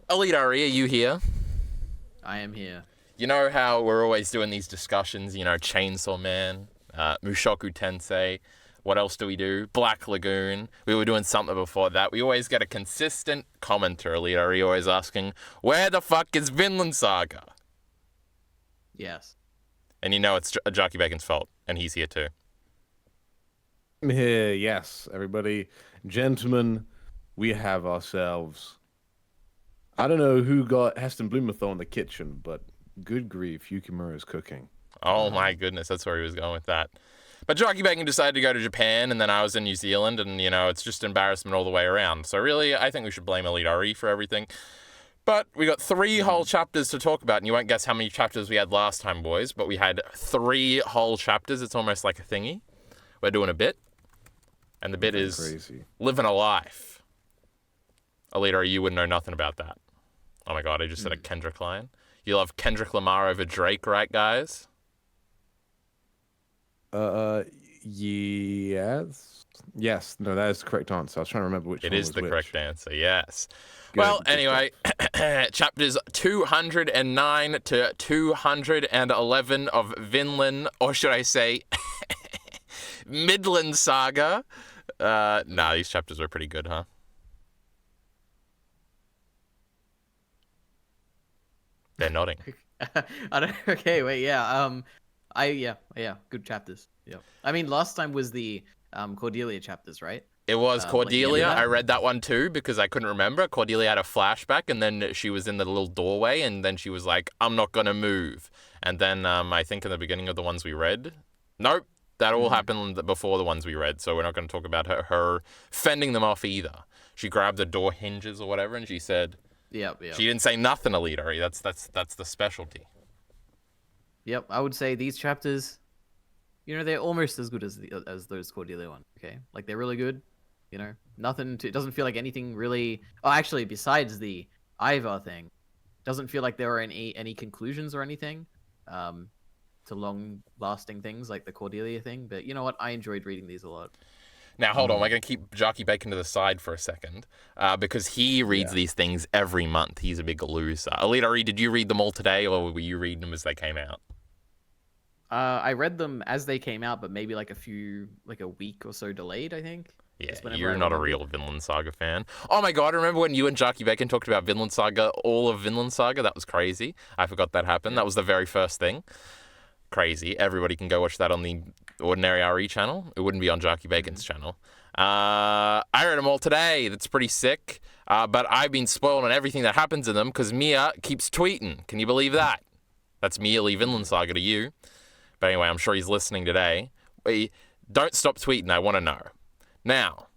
EliteAri, are you here? I am here. You know how we're always doing these discussions, Chainsaw Man, Mushoku Tensei, what else do we do? Black Lagoon. We were doing something before that. We always get a consistent commenter, EliteAri, always asking, where the fuck is Vinland Saga? Yes. And it's Jarkey Bacon's fault, and he's here too. I'm here, yes, everybody. Gentlemen, we have ourselves. I don't know who got Heston Blumenthal in the kitchen, but good grief, Yukimura's cooking. Oh my goodness, that's where he was going with that. But Jarkey Bacon decided to go to Japan, and then I was in New Zealand, and, it's just embarrassment all the way around. So really, I think we should blame EliteAri for everything. But we got 3 whole chapters to talk about, and you won't guess how many chapters we had last time, boys, but we had 3 whole chapters. It's almost like a thingy. We're doing a bit, and the bit is crazy. Living a Life. EliteAri, you wouldn't know nothing about that. Oh my god, I just said a Kendrick line. You love Kendrick Lamar over Drake, right, guys? Yes. Yes, no, that is the correct answer. I was trying to remember which It one is was the which. correct answer, yes. Good, well, good anyway, chapters 209 to 211 of Vinland, or should I say, Midland Saga. Nah, these chapters were pretty good, huh? They're nodding. I don't. Okay, wait. Yeah. Yeah. Good chapters. Yeah. I mean, last time was the Cordelia chapters, right? It was Cordelia. Like I read that one too because I couldn't remember. Cordelia had a flashback, and then she was in the little doorway, and then she was like, "I'm not gonna move." And then I think in the beginning of the ones we read, nope, that all happened before the ones we read. So we're not going to talk about her fending them off either. She grabbed the door hinges or whatever, and she said, Yep. She didn't say nothing, EliteAri. That's the specialty. Yep. I would say these chapters, they're almost as good as those Cordelia ones. Okay, like they're really good. Nothing. It doesn't feel like anything really. Oh, actually, besides the Ivar thing, doesn't feel like there are any conclusions or anything, to long-lasting things like the Cordelia thing. But you know what? I enjoyed reading these a lot. Now, hold on. We're going to keep Jarkey Bacon to the side for a second because he reads these things every month. He's a big loser. EliteAri, did you read them all today, or were you reading them as they came out? I read them as they came out, but maybe like a week or so delayed, I think. Yeah, you're not a real Vinland Saga fan. Oh my god, remember when you and Jarkey Bacon talked about Vinland Saga, all of Vinland Saga? That was crazy. I forgot that happened. That was the very first thing. Crazy. Everybody can go watch that on the OrdinaryAri channel. It wouldn't be on Jarkey Bacon's channel. I read them all today. That's pretty sick. But I've been spoiled on everything that happens in them because Mia keeps tweeting. Can you believe that? That's merely Vinland Saga to you. But anyway, I'm sure he's listening today. Don't stop tweeting. I want to know. Now,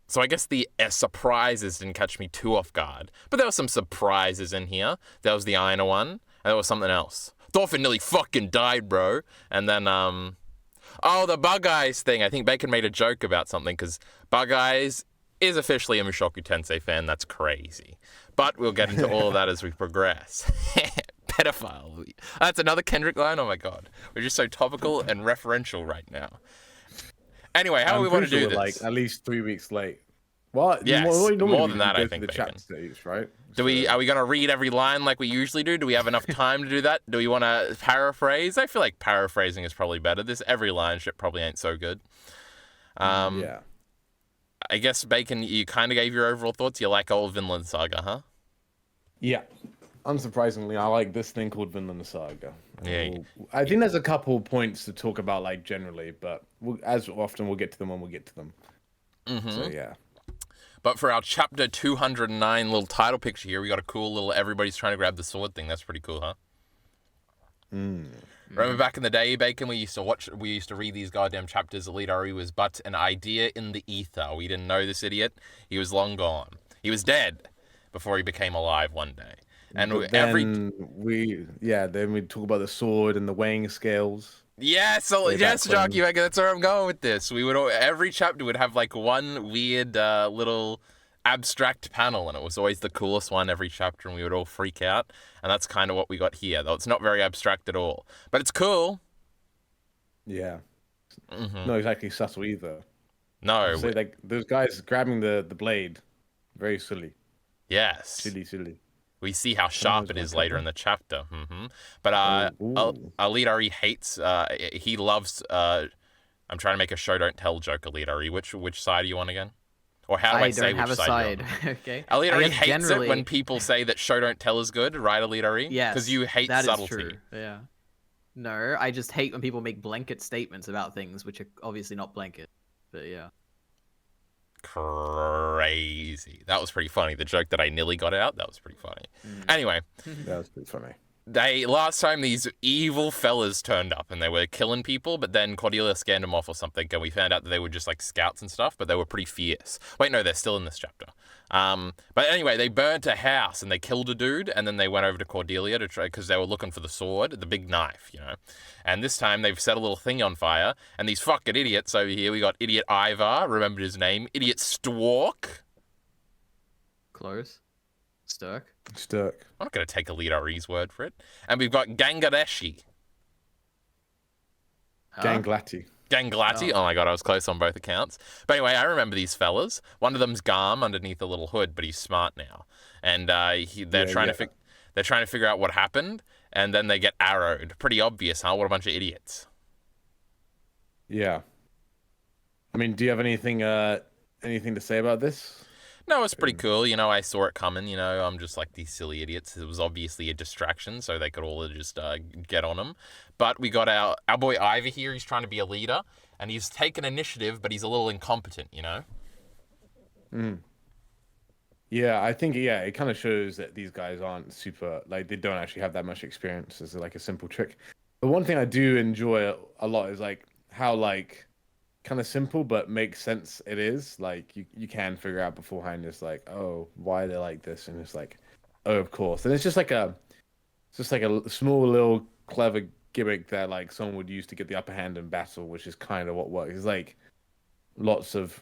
so I guess the surprises didn't catch me too off guard. But there were some surprises in here. There was the Einer one, and there was something else. Thorfinn nearly fucking died, bro. And then, the Bug Eyes thing. I think Bacon made a joke about something, because Bug Eyes is officially a Mushoku Tensei fan. That's crazy. But we'll get into all of that as we progress. Pedophile. That's another Kendrick line? Oh my god. We're just so topical and referential right now. Anyway, how do we want to do this? Like at least 3 weeks late. What? Yes, more than that, I think. The chat stage, right? Are we going to read every line like we usually do? Do we have enough time to do that? Do we want to paraphrase? I feel like paraphrasing is probably better. This every line shit probably ain't so good. Yeah. I guess, Bacon, you kind of gave your overall thoughts. You like old Vinland Saga, huh? Yeah. Unsurprisingly, I like this thing called Vinland Saga. Yeah. I think there's a couple points to talk about, like, generally, but as often we'll get to them when we get to them. Mm-hmm. So, yeah. But for our chapter 209 little title picture here, we got a cool little everybody's trying to grab the sword thing. That's pretty cool, huh? Remember back in the day, Bacon, we used to read these goddamn chapters. EliteAri was but an idea in the ether. We didn't know this idiot. He was long gone. He was dead before he became alive one day. And then we talk about the sword and the weighing scales. Yes, Jarkey, that's where I'm going with this. Every chapter would have like one weird little abstract panel, and it was always the coolest one every chapter, and we would all freak out. And that's kind of what we got here, though it's not very abstract at all, but it's cool. Yeah, not exactly subtle either. No, so like those guys grabbing the blade, very silly. Yes. Silly. We see how sharp it is later in the chapter. But Ooh. EliteAri hates. He loves. I'm trying to make a show don't tell joke. EliteAri. Which side are you on again? Or how do I say don't have which a side? side. Okay. EliteAri guess hates generally... it when people say that show don't tell is good, right, EliteAri? Yes. Because you hate that subtlety. Is true. Yeah. No, I just hate when people make blanket statements about things which are obviously not blanket. But yeah. Crazy. That was pretty funny. The joke that I nearly got out, that was pretty funny. Anyway. That was pretty funny. Last time these evil fellas turned up and they were killing people, but then Cordelia scanned them off or something, and we found out that they were just like scouts and stuff, but they were pretty fierce. Wait, no, they're still in this chapter. But anyway, they burnt a house and they killed a dude, and then they went over to Cordelia to try, because they were looking for the sword, the big knife, you know. And this time they've set a little thing on fire, and these fucking idiots over here, we got Idiot Ivar, remembered his name, Idiot Stork. Close. Sturk. I'm not going to take EliteAri's word for it. And we've got Gangareshi. Ganglati. Oh my god, I was close on both accounts. But anyway, I remember these fellas. One of them's Garm underneath a little hood, but he's smart now. And they're trying to figure out what happened, and then they get arrowed. Pretty obvious, huh? What a bunch of idiots. Yeah. I mean, do you have anything to say about this? No, it's pretty cool. You know, I saw it coming. You know, I'm just like these silly idiots. It was obviously a distraction, so they could all just get on him. But we got our boy Ivor here. He's trying to be a leader, and he's taken initiative, but he's a little incompetent, you know? Yeah, I think, it kind of shows that these guys aren't super, like, they don't actually have that much experience as, like, a simple trick. But one thing I do enjoy a lot is, like, how, like, kind of simple but makes sense it is. Like you can figure out beforehand, just like, oh, why they're like this, and it's like, oh, of course. And it's just like a small little clever gimmick that like someone would use to get the upper hand in battle, which is kind of what works. It's like lots of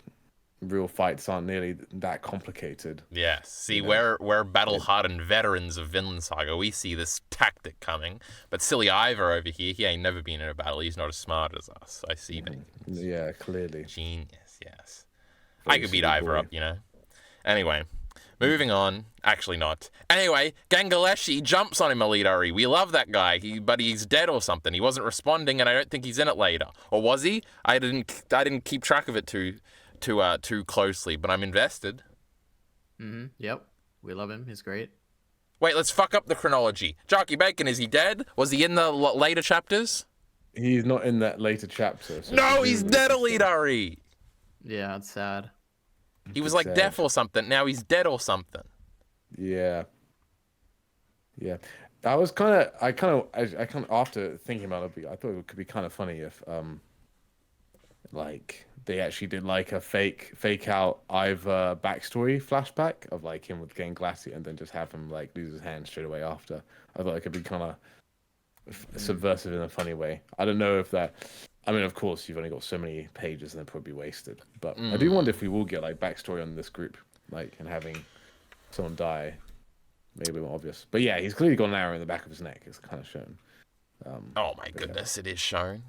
real fights aren't nearly that complicated. Yes. See, we're battle-hardened veterans of Vinland Saga. We see this tactic coming. But silly Ivor over here, he ain't never been in a battle. He's not as smart as us. I see, baby. Yeah, clearly. Genius, yes. Very I could beat Ivor boy. up, you know. Anyway, moving on. Actually not. Anyway, Gangaleshi jumps on him, EliteAri. We love that guy, but he's dead or something. He wasn't responding, and I don't think he's in it later. Or was he? I didn't keep track of it too closely, but I'm invested. Yep. We love him. He's great. Wait, let's fuck up the chronology. Jarkey Bacon, is he dead? Was he in the later chapters? He's not in that later chapter. So no, he's dead, EliteAri. Yeah, it's sad. He was like deaf or something. Now he's dead or something. Yeah. That was I kind of after thinking about it, I thought it could be kind of funny if like they actually did like a fake out Ivor backstory flashback of like him with Ganglati, and then just have him like lose his hand straight away after. I thought it could be kind of subversive in a funny way. I don't know if that. I mean, of course, you've only got so many pages, and they're probably wasted. But I do wonder if we will get like backstory on this group, like, and having someone die, maybe a bit more obvious. But yeah, he's clearly got an arrow in the back of his neck. It's kind of shown. Oh my goodness, it is shown.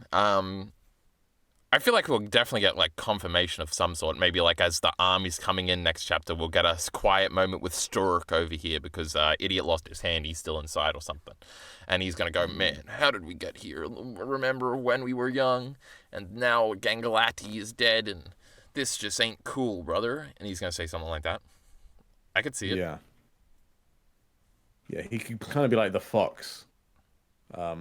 I feel like we'll definitely get like confirmation of some sort. Maybe like as the army's coming in next chapter, we'll get a quiet moment with Stork over here because Idiot lost his hand. He's still inside or something. And he's going to go, man, how did we get here? Remember when we were young? And now Gangalati is dead and this just ain't cool, brother. And he's going to say something like that. I could see it. Yeah, he could kind of be like the fox.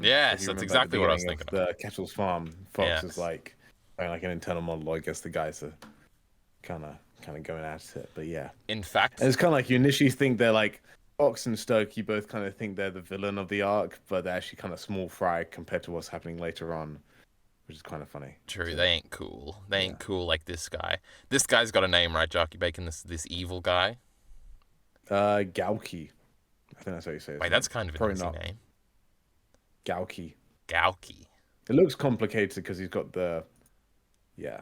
Yes, that's exactly what I was thinking of. The Kettle's Farm. Fox is like an internal monologue. I guess the guys are kind of going at it. But yeah. In fact, and it's kind of like you initially think they're like Fox and Stoke. You both kind of think they're the villain of the arc, but they're actually kind of small fry compared to what's happening later on, which is kind of funny. True, they ain't cool. They ain't cool like this guy. This guy's got a name, right, Jarkey Bacon? This evil guy. Gauki. I think that's how you say it. Wait, that's kind of an easy name. Gauki. It looks complicated because he's got the... Yeah.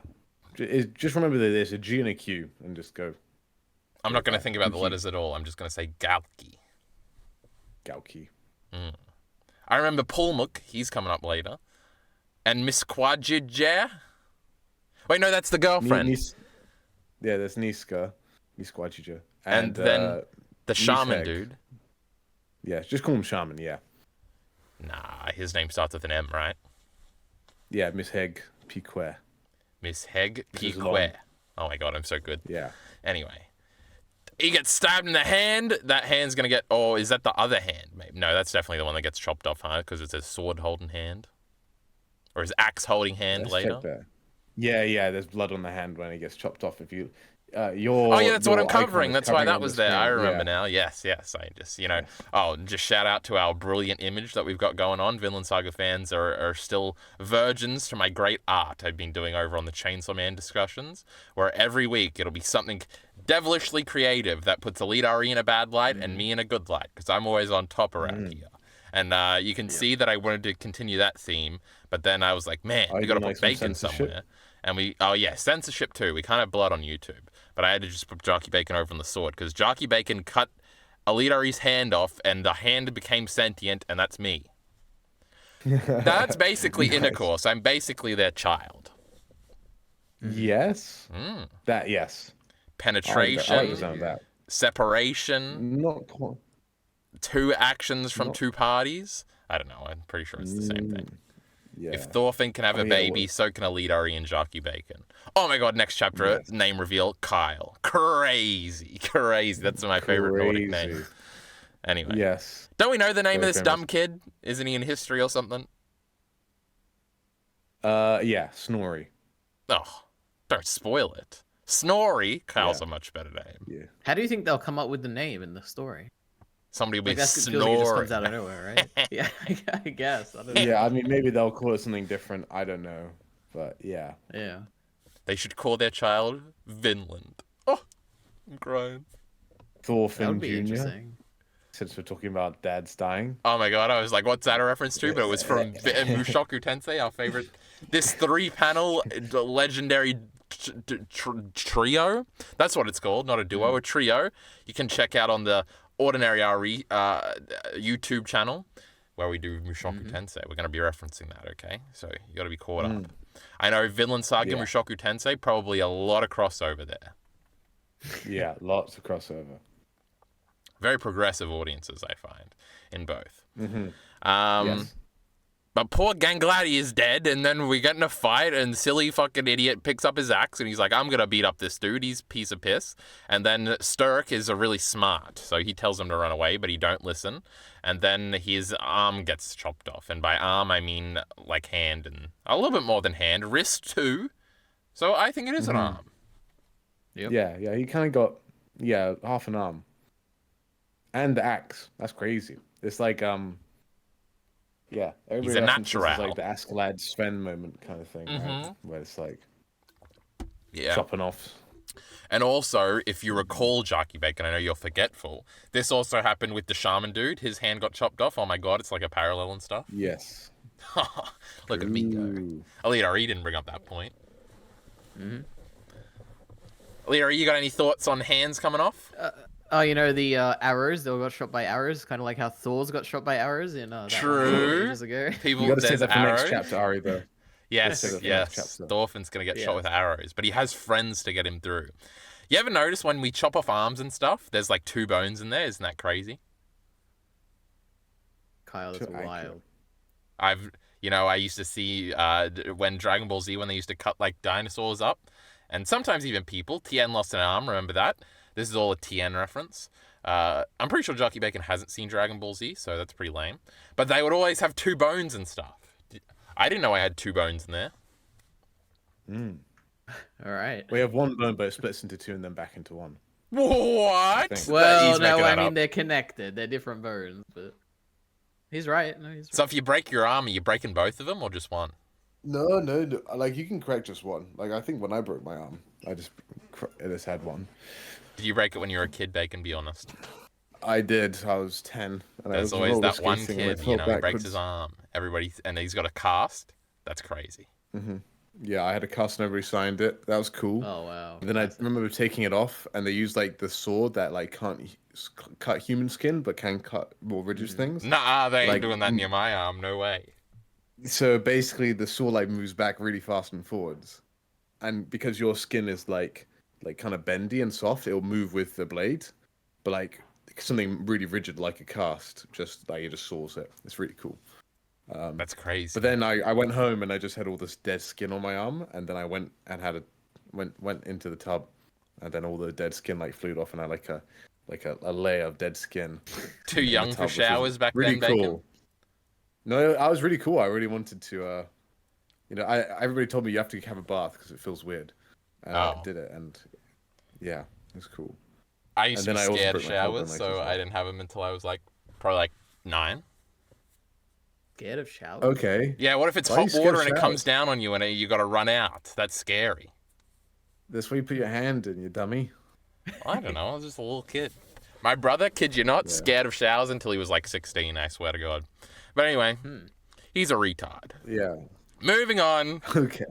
Just remember that there's a G and a Q and just go... I'm not going to think about the letters at all. I'm just going to say Gauki. I remember Pulmuk. He's coming up later. And Miss Quadjija. Wait, no, that's the girlfriend. Yeah, there's Niska. Quadjija. And then The shaman Heg. dude. Yeah, just call him Shaman. Yeah, Nah, his name starts with an M, right? yeah, Miss Heg Piquet. Miss Heg This is long. Piquet. Oh my god, I'm so good. Yeah. Anyway. He gets stabbed in the hand. That hand's gonna get... Oh, is that the other hand? Maybe. No, that's definitely the one that gets chopped off, huh? Because it's a sword holding hand. Or his axe holding hand Let's later. check that. Yeah. There's blood on the hand when it gets chopped off. If you, Oh yeah, that's what I'm covering. That's why that was there. I remember now. now. Yes. I just, Oh, just shout out to our brilliant image that we've got going on. Vinland Saga fans are still virgins to my great art I've been doing over on the Chainsaw Man discussions, where every week it'll be something devilishly creative that puts EliteAri in a bad light and me in a good light, because I'm always on top around here. And you can see that I wanted to continue that theme, but then I was like, man, we got to put bacon somewhere. And censorship too. We can't have blood on YouTube. But I had to just put Jarkey Bacon over on the sword, because Jarkey Bacon cut EliteAri's hand off, and the hand became sentient, and that's me. That's basically intercourse. I'm basically their child. Yes. That yes. Penetration. I like the sound of that. Separation. Not quite. Two actions from two parties. I don't know. I'm pretty sure it's the same thing. Yeah. If Thorfinn can have a baby, so can EliteAri and Jarkey Bacon. Oh my god, next chapter, name reveal, Kyle. Crazy. That's my favorite Nordic name. Anyway. Yes. Don't we know the name Very of this dumb kid? Isn't he in history or something? Yeah, Snorri. Oh, don't spoil it. Snorri. Kyle's a much better name. Yeah. How do you think they'll come up with the name in the story? Somebody will be That's snoring. it just comes out of nowhere, right? Yeah, I guess. I don't know. Yeah, I mean, maybe they'll call it something different. I don't know. But yeah. Yeah. They should call their child Vinland. Oh, I'm crying. That Thorfinn would be Jr. interesting. Since we're talking about dads dying. Oh my god, I was like, what's that a reference to? But it was from Mushoku Tensei, our favorite. This 3-panel legendary trio. That's what it's called, not a duo, a trio. You can check out on the OrdinaryAri YouTube channel, where we do Mushoku Tensei. We're going to be referencing that, okay? So you got to be caught up. I know Vinland Saga, Mushoku Tensei, probably a lot of crossover there. Yeah, lots of crossover. Very progressive audiences, I find, in both. Yes. But poor Gangladi is dead, and then we get in a fight, and silly fucking idiot picks up his axe, and he's like, I'm gonna beat up this dude, he's a piece of piss. And then Sturk is a really smart, so he tells him to run away, but he don't listen. And then his arm gets chopped off, and by arm, I mean, like, hand, and a little bit more than hand, wrist too. So I think it is an arm. Yep. Yeah, he kind of got, half an arm. And the axe. That's crazy. It's like, yeah, He's a natural. It's like the Askeladd Sven moment kind of thing, right? Where it's like chopping off. And also, if you recall, Jarkey Bacon, I know you're forgetful. This also happened with the shaman dude. His hand got chopped off. Oh my god, it's like a parallel and stuff. Yes. Look at me go. EliteAri didn't bring up that point. EliteAri, you got any thoughts on hands coming off? Oh, you know the arrows? They all got shot by arrows, kind of like how Thor's got shot by arrows in that True. ages ago. People, You got to say there's that for arrows. next chapter, Ari, though. Yes, for next yes. chapter. Thorfinn's gonna get shot with arrows, but he has friends to get him through. You ever notice when we chop off arms and stuff, there's like 2 bones in there? Isn't that crazy? Kyle, that's wild. I used to see when Dragon Ball Z, when they used to cut like dinosaurs up, and sometimes even people. Tien lost an arm, remember that? This is all a Tien reference. I'm pretty sure Jarkey Bacon hasn't seen Dragon Ball Z, so that's pretty lame. But they would always have 2 bones and stuff. I didn't know I had 2 bones in there. All right. We have 1 bone, but it splits into 2 and then back into 1. What? Well, He's no, making I that mean up. they're connected. They're different bones, but he's right. No, he's right. So if you break your arm, are you breaking both of them or just one? No. Like, you can crack just 1. Like, I think when I broke my arm, I just had 1. Did you break it when you were a kid, Bacon? Be honest. I did. I was 10. And There's always that one kid, he breaks his arm. Everybody, and he's got a cast. That's crazy. Yeah, I had a cast whenever he signed it. That was cool. Oh wow. And then I remember taking it off, and they used like the sword that like can't cut human skin, but can cut more rigid things. Nah, they ain't Like, doing that near my arm. No way. So basically, the sword like moves back really fast and forwards, and because your skin is like kind of bendy and soft, it'll move with the blade. But like something really rigid like a cast, just like he just saws it. It's really cool. That's crazy. But then I went home and I just had all this dead skin on my arm, and then I went and went into the tub, and then all the dead skin like flew off, and I had a layer of dead skin. Too young for tub, which was showers back really then, Bacon? cool. No, I was really cool. I really wanted to, everybody told me you have to have a bath because it feels weird, and I did it, and yeah, it was cool. I used to be then I also scared of broke my collarbone, showers, like, so as well. I didn't have them until I was like probably like 9. Scared of showers? Okay, Yeah, what if it's Why are you hot scared water of and it comes showers? down on you and you got to run out? That's scary. that's where you put your hand in, you dummy. I don't know. I was just a little kid. My brother, kid you not, Yeah. scared of showers until he was like 16, I swear to God. But anyway, he's a retard. Yeah. Moving on. Okay.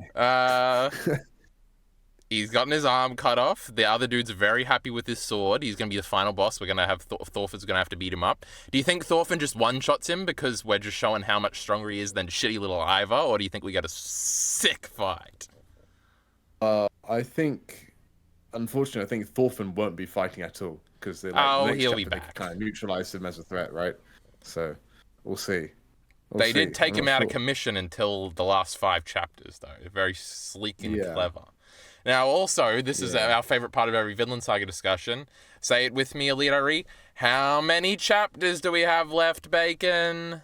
He's gotten his arm cut off. The other dude's very happy with his sword. He's going to be the final boss. We're going to have Thorfinn's going to have to beat him up. Do you think Thorfinn just one-shots him because we're just showing how much stronger he is than shitty little Ivar? Or do you think we get a sick fight? I think, unfortunately, I think Thorfinn won't be fighting at all because the next he'll be chapter, back. they kind of neutralize him as a threat, right? So we'll see. They did take I'm him not out of sure. commission until the last 5 chapters, though. Very sleek and Yeah. clever. Now, also, this is Yeah. our favorite part of every Vinland Saga discussion. Say it with me, EliteAri. How many chapters do we have left, Bacon?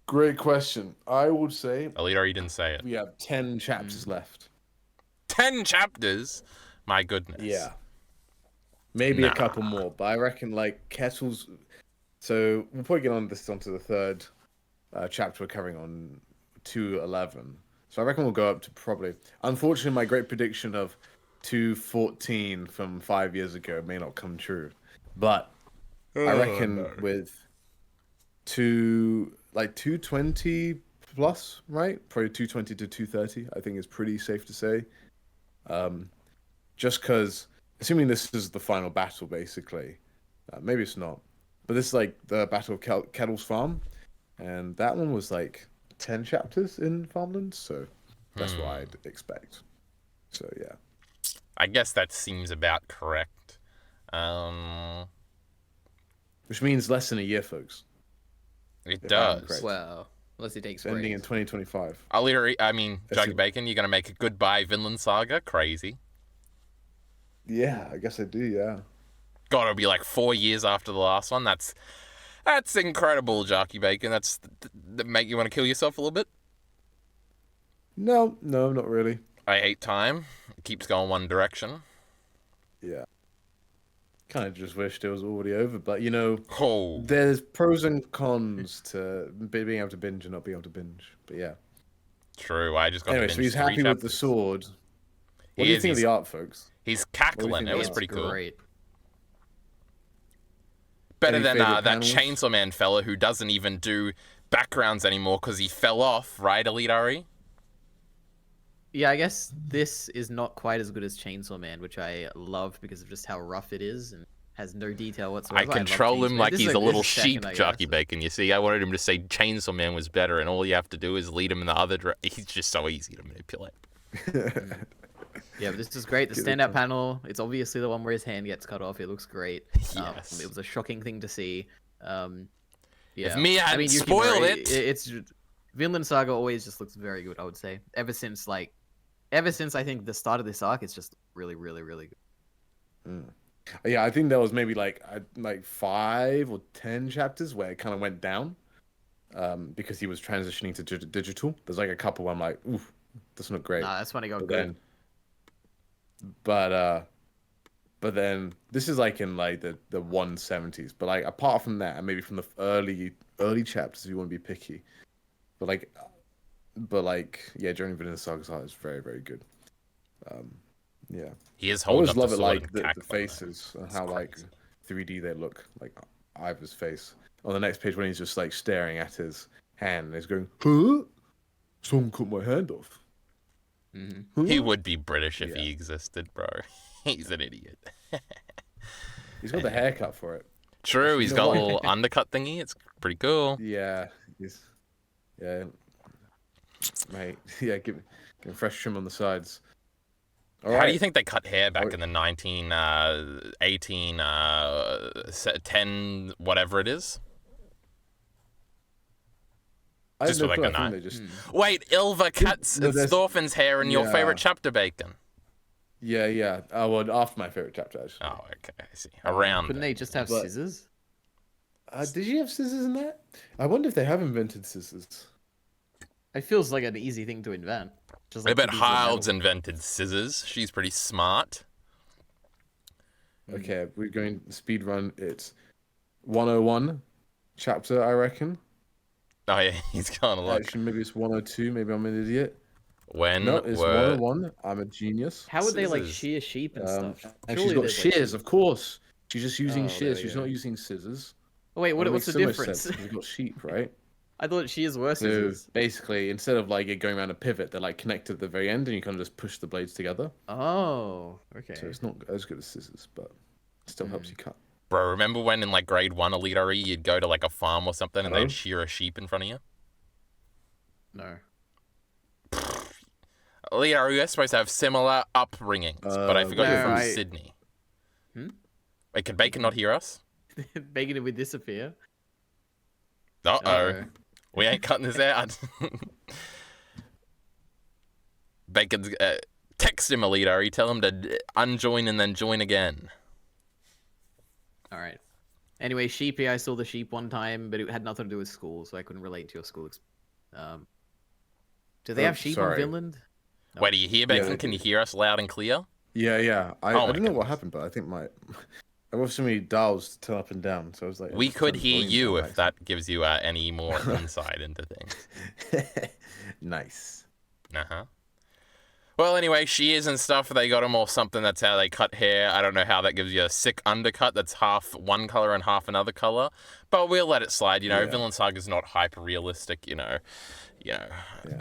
Great question. I would say EliteAri didn't say it. we have 10 chapters left. 10 chapters? My goodness. Yeah. Maybe Nah. a couple more, but I reckon like Kettle's. So we'll probably get onto the third chapter we're covering on 2:11. So I reckon we'll go up to probably. Unfortunately, my great prediction of 2:14 from 5 years ago may not come true, but I reckon with 220 plus, right? Probably 220 to 230. I think is pretty safe to say. Just because, assuming this is the final battle, basically, maybe it's not, but this is like the Battle of Kettle's Farm, and that one was like 10 chapters in Farmland, so that's what I'd expect. So yeah, I guess that seems about correct. which means less than a year, folks. It If I'm does. correct. Well, unless he takes It's ending in breaks. 2025. Jarkey Bacon, you're going to make a goodbye Vinland Saga? Crazy. Yeah, I guess I do. Yeah. God, it'll be like 4 years after the last one. That's incredible, Jarkey Bacon. That make you want to kill yourself a little bit? No, not really. I hate time. It keeps going one direction. Yeah. Kind of just wished it was already over, but Oh, there's pros and cons to being able to binge and not being able to binge. But yeah. true. I just got Anyway, to so binge he's 3 happy with the chapters. sword. He What do you is, think of he's- the art, folks? He's cackling. think It of was that? pretty cool. Great. Better Any than favorite that panels? Chainsaw Man fella who doesn't even do backgrounds anymore because he fell off, right, EliteAri? Yeah, I guess this is not quite as good as Chainsaw Man, which I love because of just how rough it is and has no detail I whatsoever. love control Chainsaw him Man. like This he's is a little this is second, sheep, I Jarkey guess. Bacon. You see, I wanted him to say Chainsaw Man was better, and all you have to do is lead him in the other direction. He's just so easy to manipulate. Yeah, but this is great. The Get the standout point. panel, it's obviously the one where his hand gets cut off. It looks great. Yes. It was a shocking thing to see. Yeah. If me hadn't Yuki spoiled Mori, it. It's Vinland Saga always just looks very good, I would say. Ever since I think the start of this arc, it's just really, really, really good. Yeah, I think there was maybe like 5 or 10 chapters where it kind of went down, because he was transitioning to digital. There's like a couple where I'm like, oof, that's not great. Nah, that's when it got But good. but then this is like in like the 170s. But like apart from that, and maybe from the early chapters, if you want to be picky, but yeah, during Vinland Saga's art is very, very good. Yeah, He is I holding always up love the it sword like and the cackling, though. faces and It's how like crazy. 3D they look, like Ivar's face. On the next page when he's just like staring at his hand and he's going, huh? Someone cut my hand off. Hmm. Huh? He would be British if Yeah. he existed, bro. He's an idiot. He's got the haircut for it. True, he's You got know a what? little undercut thingy. It's pretty cool. Yeah, yeah, mate. Yeah, give him fresh trim on the sides. All How do right. you think they cut hair back in the 10, whatever it is? I Just have with no like clue, a I think knife. they just... Wait, Ilva cuts No, there's- Thorfinn's hair in your Yeah. favorite chapter, Bacon. Yeah. Well, after my favorite chapter, actually. Oh, okay, I see. Around. Couldn't they just have But- scissors? Did you have scissors in that? I wonder if they have invented scissors. It feels like an easy thing to invent. Just I like bet two pieces of metal. Hild's invented scissors. She's pretty smart. Okay, we're going speed run. It's 101 chapter, I reckon. Oh yeah, he's gonna look. Actually, maybe it's 102. Maybe I'm an idiot. When No, it's were 101. I'm a genius. How would they like Scissors. shear sheep and stuff? And Surely she's got there's, like, shears, of course. She's just using Oh, there shears. we She's go. not using scissors. Oh, wait, That what's makes the so much difference? sense, 'cause We've got sheep, right? I thought shears were So scissors. basically, instead of like it going around a pivot, they're like connected at the very end, and you kind of just push the blades together. Oh, okay. So it's not as good as scissors, but it still helps you cut. Bro, remember when in like grade 1 EliteAri you'd go to like a farm or something and Hello? they'd shear a sheep in front of you? No. EliteAri is supposed to have similar upbringings, but I forgot you're no, from I- Sydney. Hmm? Wait, can Bacon not hear us? Bacon would disappear. Uh-oh. Uh-oh. We ain't cutting this out. Bacon's... text him, EliteAri. Tell him to unjoin and then join again. All right. Anyway, sheepy. I saw the sheep one time, but it had nothing to do with school, so I couldn't relate to your school. Do they Oh, have sheep sorry. in Finland? No. Wait, are you here, Bacon? they Can do. you hear us loud and clear? Yeah. I Oh my don't know what goodness. happened, but I think I have so many dials to turn up and down, so I was like. We just could turned the hear volume you down if that gives you any more insight into things. by- Nice. Uh-huh. Well, anyway, shears and stuff, they got them all something. That's how they cut hair. I don't know how that gives you a sick undercut that's half one color and half another color. But we'll let it slide, you know. Yeah. Vinland Saga's not hyper-realistic, you know. Yeah.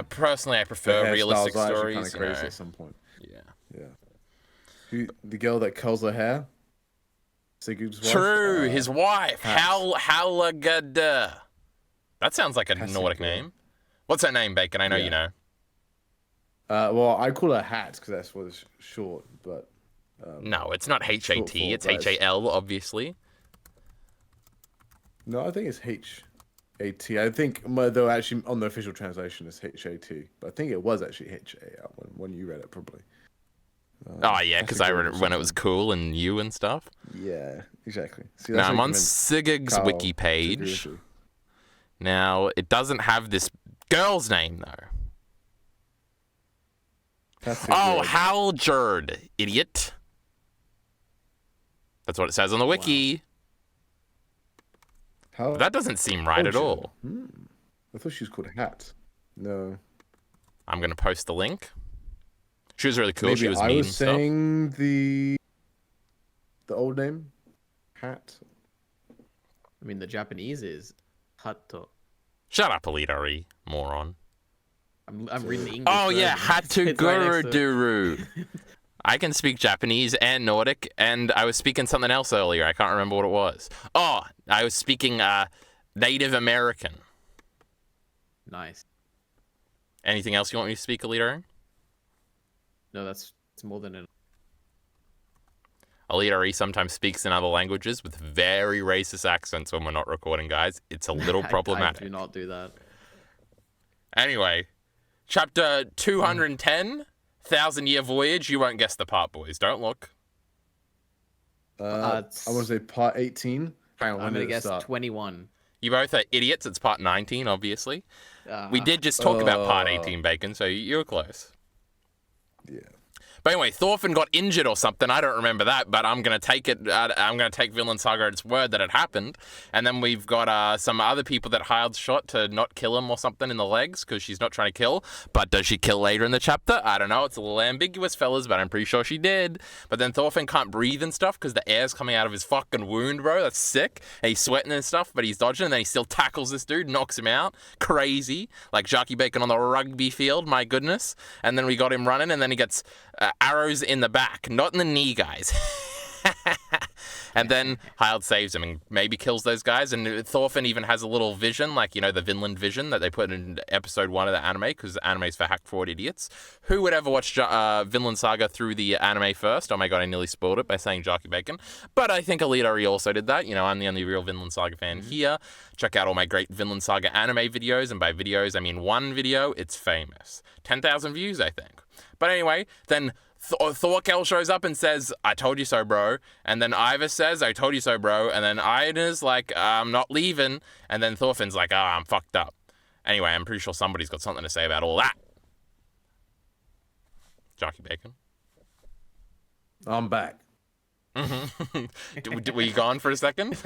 Personally, I The prefer hairstyles realistic are actually stories, kinda you crazy know. at some point. Yeah. Yeah. The girl that curls her hair. Sigurd's wife. True, his wife, Hat. Halagada. That sounds like a Hat Nordic Sigurd. name. What's her name, Bacon? I know Yeah. you know. Well, I call her Hat because that's what it's short, but. No, it's not H-A-T. Short for- It's but it's- H-A-L, obviously. No, I think it's H-A-T. I think, though, actually, on the official translation, it's H-A-T. But I think it was actually H-A-L when you read it, probably. Oh, yeah, That's because a I good read it when it was cool and you and stuff. Yeah, exactly. See, Now, that's I'm how on you Sigurd's convince wiki Carl to agree page. with you. Now, it doesn't have this girl's name, though. That's Oh, good. Haljerd, idiot. That's what it says on the wiki. How? But that doesn't seem right at Haljerd. all. I thought she was called Hat. No. I'm going to post the link. She was really cool. Maybe She was I neat was and stuff. saying the old name, Hat. I mean, the Japanese is Hatto. Shut up, EliteAri, moron. I'm reading the English. Oh, yeah, version. It's right next to it. Hatuguruduru. I can speak Japanese and Nordic, and I was speaking something else earlier. I can't remember what it was. Oh, I was speaking Native American. Nice. Anything else you want me to speak, EliteAri? No, it's more than enough. EliteAri sometimes speaks in other languages with very racist accents when we're not recording, guys. It's a little I problematic. do not do that. Anyway, chapter 210, 1,000-Year Voyage. You won't guess the part, boys. Don't look. I want to say part 18. Hang on, when I'm gonna did it guess start? 21. You both are idiots. It's part 19, obviously. Ah, We did just talk about part Oh. 18, Bacon, so you were close. Yeah. But anyway, Thorfinn got injured or something. I don't remember that, but I'm gonna take it. I'm gonna take Vinland Saga at its word that it happened. And then we've got some other people that Hild shot to not kill him or something in the legs because she's not trying to kill. But does she kill later in the chapter? I don't know. It's a little ambiguous, fellas, but I'm pretty sure she did. But then Thorfinn can't breathe and stuff because the air's coming out of his fucking wound, bro. That's sick. And he's sweating and stuff, but he's dodging. And then he still tackles this dude, knocks him out. Crazy, like Jarkey Bacon on the rugby field. My goodness. And then we got him running, and then he gets arrows in the back, not in the knee, guys. And then Hild saves him and maybe kills those guys. And Thorfinn even has a little vision, like, the Vinland vision that they put in episode 1 of the anime, because the anime's for hack fraud idiots. Who would ever watch Vinland Saga through the anime first? Oh my god, I nearly spoiled it by saying Jarkey Bacon. But I think EliteAri also did that. I'm the only real Vinland Saga fan here. Check out all my great Vinland Saga anime videos, and by videos, I mean one video. It's famous. 10,000 views, I think. But anyway, then Thorkel shows up and says, I told you so, bro. And then Ivar says, I told you so, bro. And then Einar's like, I'm not leaving. And then Thorfinn's like, I'm fucked up. Anyway, I'm pretty sure somebody's got something to say about all that. Jarkey Bacon. I'm back. Were you gone for a second?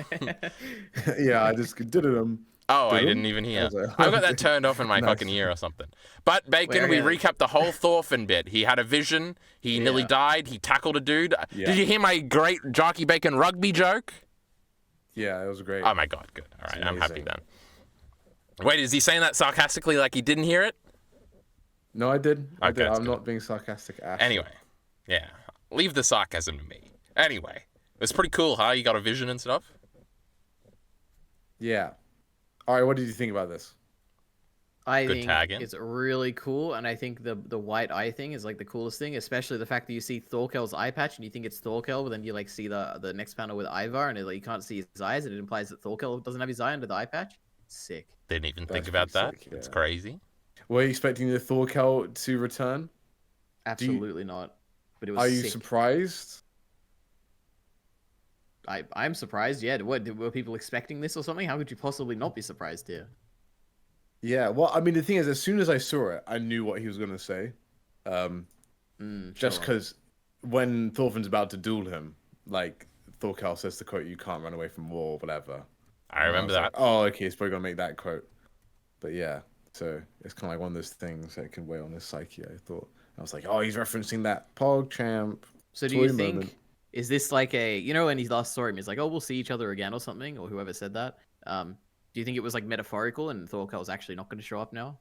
Yeah, I just did it. I didn't even hear. I've got that turned off in my fucking ear or something. But Bacon, we recapped the whole Thorfinn bit. He had a vision. He nearly died. He tackled a dude. Yeah. Did you hear my great Jarkey Bacon rugby joke? Yeah, it was great. Oh my god, good. All right, I'm happy then. Wait, is he saying that sarcastically like he didn't hear it? No, I did. I did. I'm good. not being sarcastic. Anyway, yeah. Leave the sarcasm to me. Anyway, it was pretty cool, huh? You got a vision and stuff? Yeah. All right, what did you think about this? I Good think tag-in. it's really cool, and I think the white eye thing is like the coolest thing, especially the fact that you see Thorkel's eye patch and you think it's Thorkel, but then you like see the next panel with Ivar and you can't see his eyes, and it implies that Thorkel doesn't have his eye under the eye patch. Sick. Didn't even That's think about pretty that. sick, It's yeah. crazy. Were you expecting the Thorkel to return? Absolutely not. But it was Are you sick. surprised? I'm surprised. Yeah. Were people expecting this or something? How could you possibly not be surprised here? Yeah. Well, I mean, the thing is, as soon as I saw it, I knew what he was going to say. Just Sure. because when Thorfinn's about to duel him, like Thorkel says the quote, "You can't run away from war," or whatever. I remember was that. like, oh, okay, he's probably gonna make that quote. But yeah, so it's kind of like one of those things that can weigh on his psyche. I was like, oh, he's referencing that PogChamp. So do you toy think moment. is this like a when he last saw him, he's like, oh, we'll see each other again or something, or whoever said that? Do you think it was like metaphorical and Thorkel's actually not going to show up now?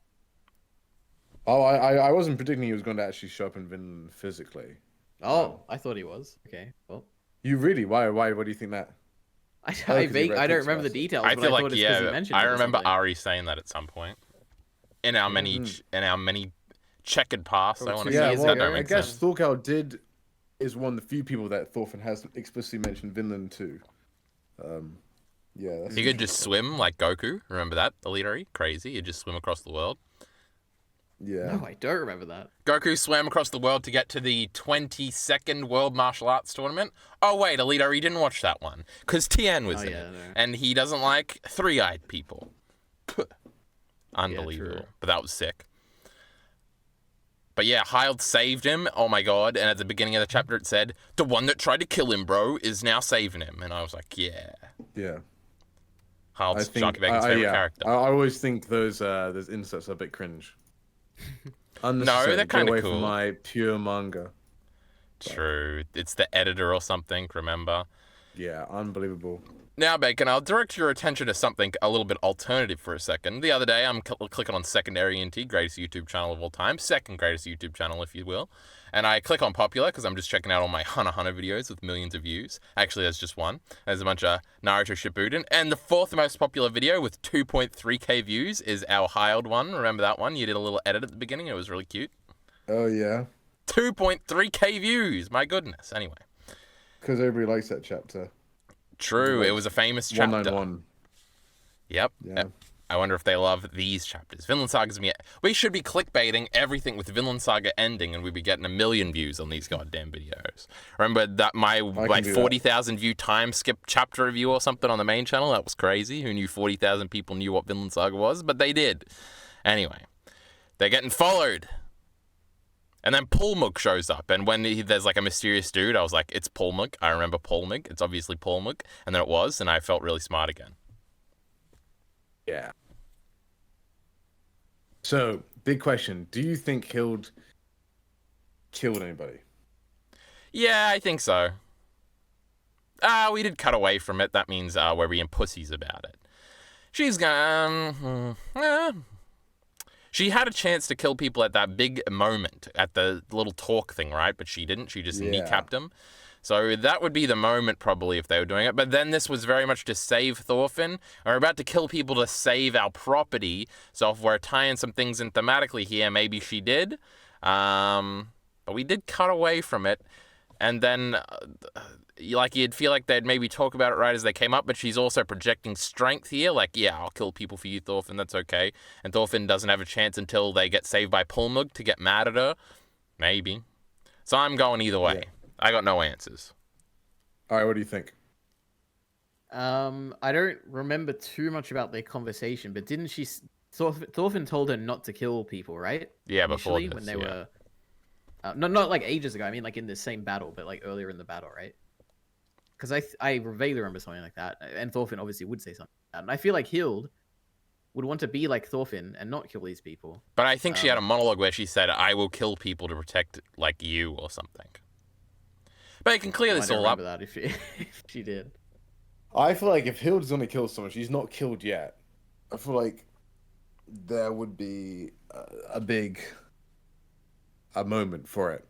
Oh, I wasn't predicting he was going to actually show up in Vinland physically. Oh, I thought he was. Okay, well, You really? Why? What do you think that? I 'cause you read don't text remember the about it. details. I but feel I thought like it's 'cause he mentioned I it or remember something. Ari saying that at some point. In our many checkered past, I want to Yeah, say. years well, That don't ago. I make guess sense. Thorkel is one of the few people that Thorfinn has explicitly mentioned Vinland too. Yeah, that's He could just swim like Goku. Remember that? EliteAri? Crazy. He'd just swim across the world. yeah. No, I don't remember that. Goku swam across the world to get to the 22nd World Martial Arts Tournament. Oh, wait, EliteAri didn't watch that one. Because Tien was in it. No. And he doesn't like three-eyed people. Puh. Unbelievable. true. But that was sick. But yeah, Hild saved him. Oh my god. And at the beginning of the chapter it said, the one that tried to kill him, bro, is now saving him. And I was like, yeah. Yeah. Hild's Jarkey Bacon's favorite character. I always think those inserts are a bit cringe. Unnecessary. they're Get kinda away cool. from my pure manga. True. It's the editor or something, remember? Yeah, unbelievable. Now, Bacon, I'll direct your attention to something a little bit alternative for a second. The other day, I'm clicking on EliteAri, greatest YouTube channel of all time, second greatest YouTube channel, if you will. And I click on popular because I'm just checking out all my Hunter videos with millions of views. Actually, there's just one. There's a bunch of Naruto Shippuden. And the fourth most popular video with 2.3k views is our Hild one. Remember that one? You did a little edit at the beginning. It was really cute. Oh yeah, 2.3k views. My goodness. Anyway. because everybody likes that chapter. True. It was a famous chapter. 191. Yep. Yeah. I wonder if they love these chapters. Vinland Saga's we should be clickbaiting everything with Vinland Saga ending, and we'd be getting 1 million views on these goddamn videos. Remember that my can do that. 40,000 view time skip chapter review or something on the main channel? That was crazy. Who knew 40,000 people knew what Vinland Saga was? But they did. Anyway, they're getting followed. And then Pulmug shows up, and when there's like a mysterious dude, I was like, it's Pulmug. I remember Pulmug. It's obviously Pulmug. And then it was, and I felt really smart again. Yeah. So, big question. Do you think Hild killed anybody? Yeah, I think so. We did cut away from it. That means we're being pussies about it. She's gone. She had a chance to kill people at that big moment, at the little talk thing, right? But she didn't. She just Yeah. kneecapped him. So that would be the moment, probably, if they were doing it. But then this was very much to save Thorfinn. We're about to kill people to save our property. So if we're tying some things in thematically here, maybe she did. But we did cut away from it. And then, like, you'd feel like they'd maybe talk about it right as they came up, but she's also projecting strength here. Like, yeah, I'll kill people for you, Thorfinn, that's okay. And Thorfinn doesn't have a chance until they get saved by Pulmug to get mad at her. Maybe. So I'm going either way. Yeah. I got no answers. All right, what do you think? I don't remember too much about their conversation, but didn't she... Thorfinn told her not to kill people, right? Yeah, before this, when they were... not like ages ago. I mean, like in the same battle, but like earlier in the battle, right? Because I vaguely remember something like that. And Thorfinn obviously would say something like that. And I feel like Hild would want to be like Thorfinn and not kill these people. But I think she had a monologue where she said, I will kill people to protect, like, you or something. But I can clear this all up. I don't remember that if she did. I feel like if Hild's going to kill someone, she's not killed yet. I feel like there would be a moment for it.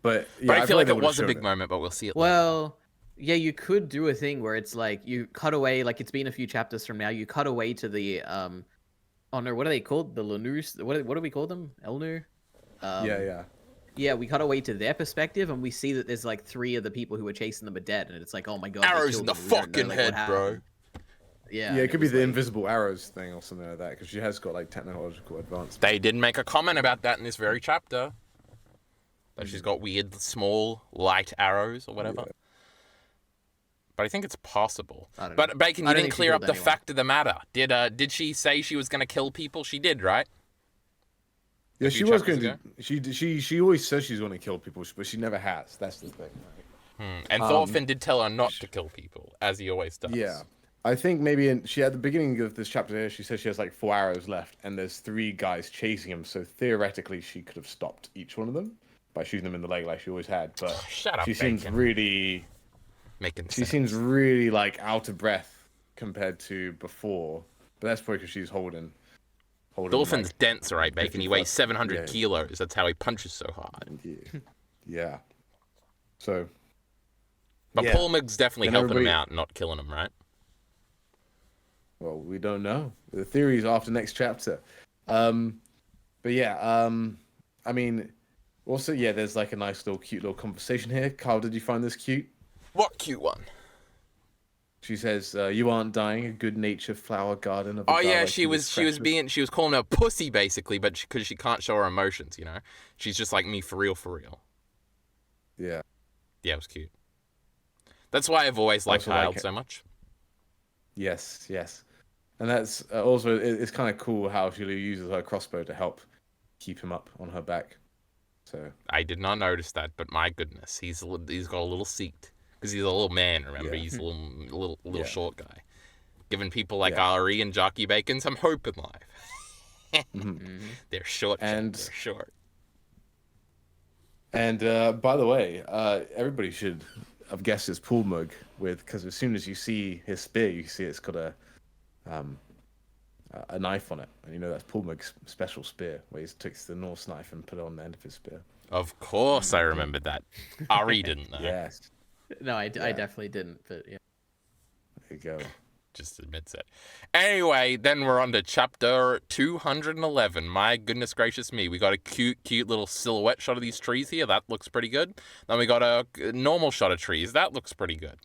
But, yeah, but I feel like it was a big moment, but we'll see it later. Yeah, you could do a thing where it's like you cut away, like it's been a few chapters from now, you cut away to the oh no, what are they called? The Lanurs? What do we call them? Elnur? Yeah, we cut away to their perspective and we see that there's like 3 of the people who were chasing them are dead, and it's like, oh my god, arrows in the fucking head, bro. Yeah, it could be the invisible arrows thing or something like that, because she has got like technological advancements. They did make a comment about that in this very chapter. That she's got weird, small, light arrows or whatever. Yeah. But I think it's possible. But Bacon, you didn't clear up the fact of the matter. Did she say she was going to kill people? She did, right? Yeah, she was going to. She always says she's going to kill people, but she never has. That's the thing. Right? And Thorfinn did tell her not to kill people, as he always does. Yeah, I think maybe at the beginning of this chapter here, she says she has like 4 arrows left, and there's 3 guys chasing him. So theoretically, she could have stopped each one of them by shooting them in the leg like she always had. But shut up, she seems really. She seems really like out of breath compared to before, but that's probably because she's holding. Thorfinn's like, dense, right, Bacon? He weighs 700 kilos. That's how he punches so hard. Yeah. So. But Pulmug's definitely helping him out, not killing him, right? Well, we don't know. The theory's after next chapter. But yeah, I mean, also, yeah, there's like a nice cute little conversation here. Carl, did you find this cute? What cute one? She says, "You aren't dying. A good-natured flower garden of." Oh yeah, like she was calling her pussy basically, but because she can't show her emotions, you know, she's just like me for real. Yeah. Yeah, it was cute. That's why I've always liked Hild so much. Yes, and that's also it's kind of cool how she uses her crossbow to help keep him up on her back. So I did not notice that, but my goodness, he's got a little seat. Because he's a little man, remember? He's a little short guy. Giving people like Ari and Jarkey Bacon some hope in life. They're short. They're short. And by the way, everybody should have guessed it's Pulmug because as soon as you see his spear, you see it's got a knife on it, and you know that's Pulmug's special spear, where he takes the Norse knife and put it on the end of his spear. Of course, I remembered that. Ari didn't know. Yes. No, I definitely didn't, but yeah. There you go. Just admits it. Anyway, then we're on to chapter 211. My goodness gracious me. We got a cute little silhouette shot of these trees here. That looks pretty good. Then we got a normal shot of trees. That looks pretty good.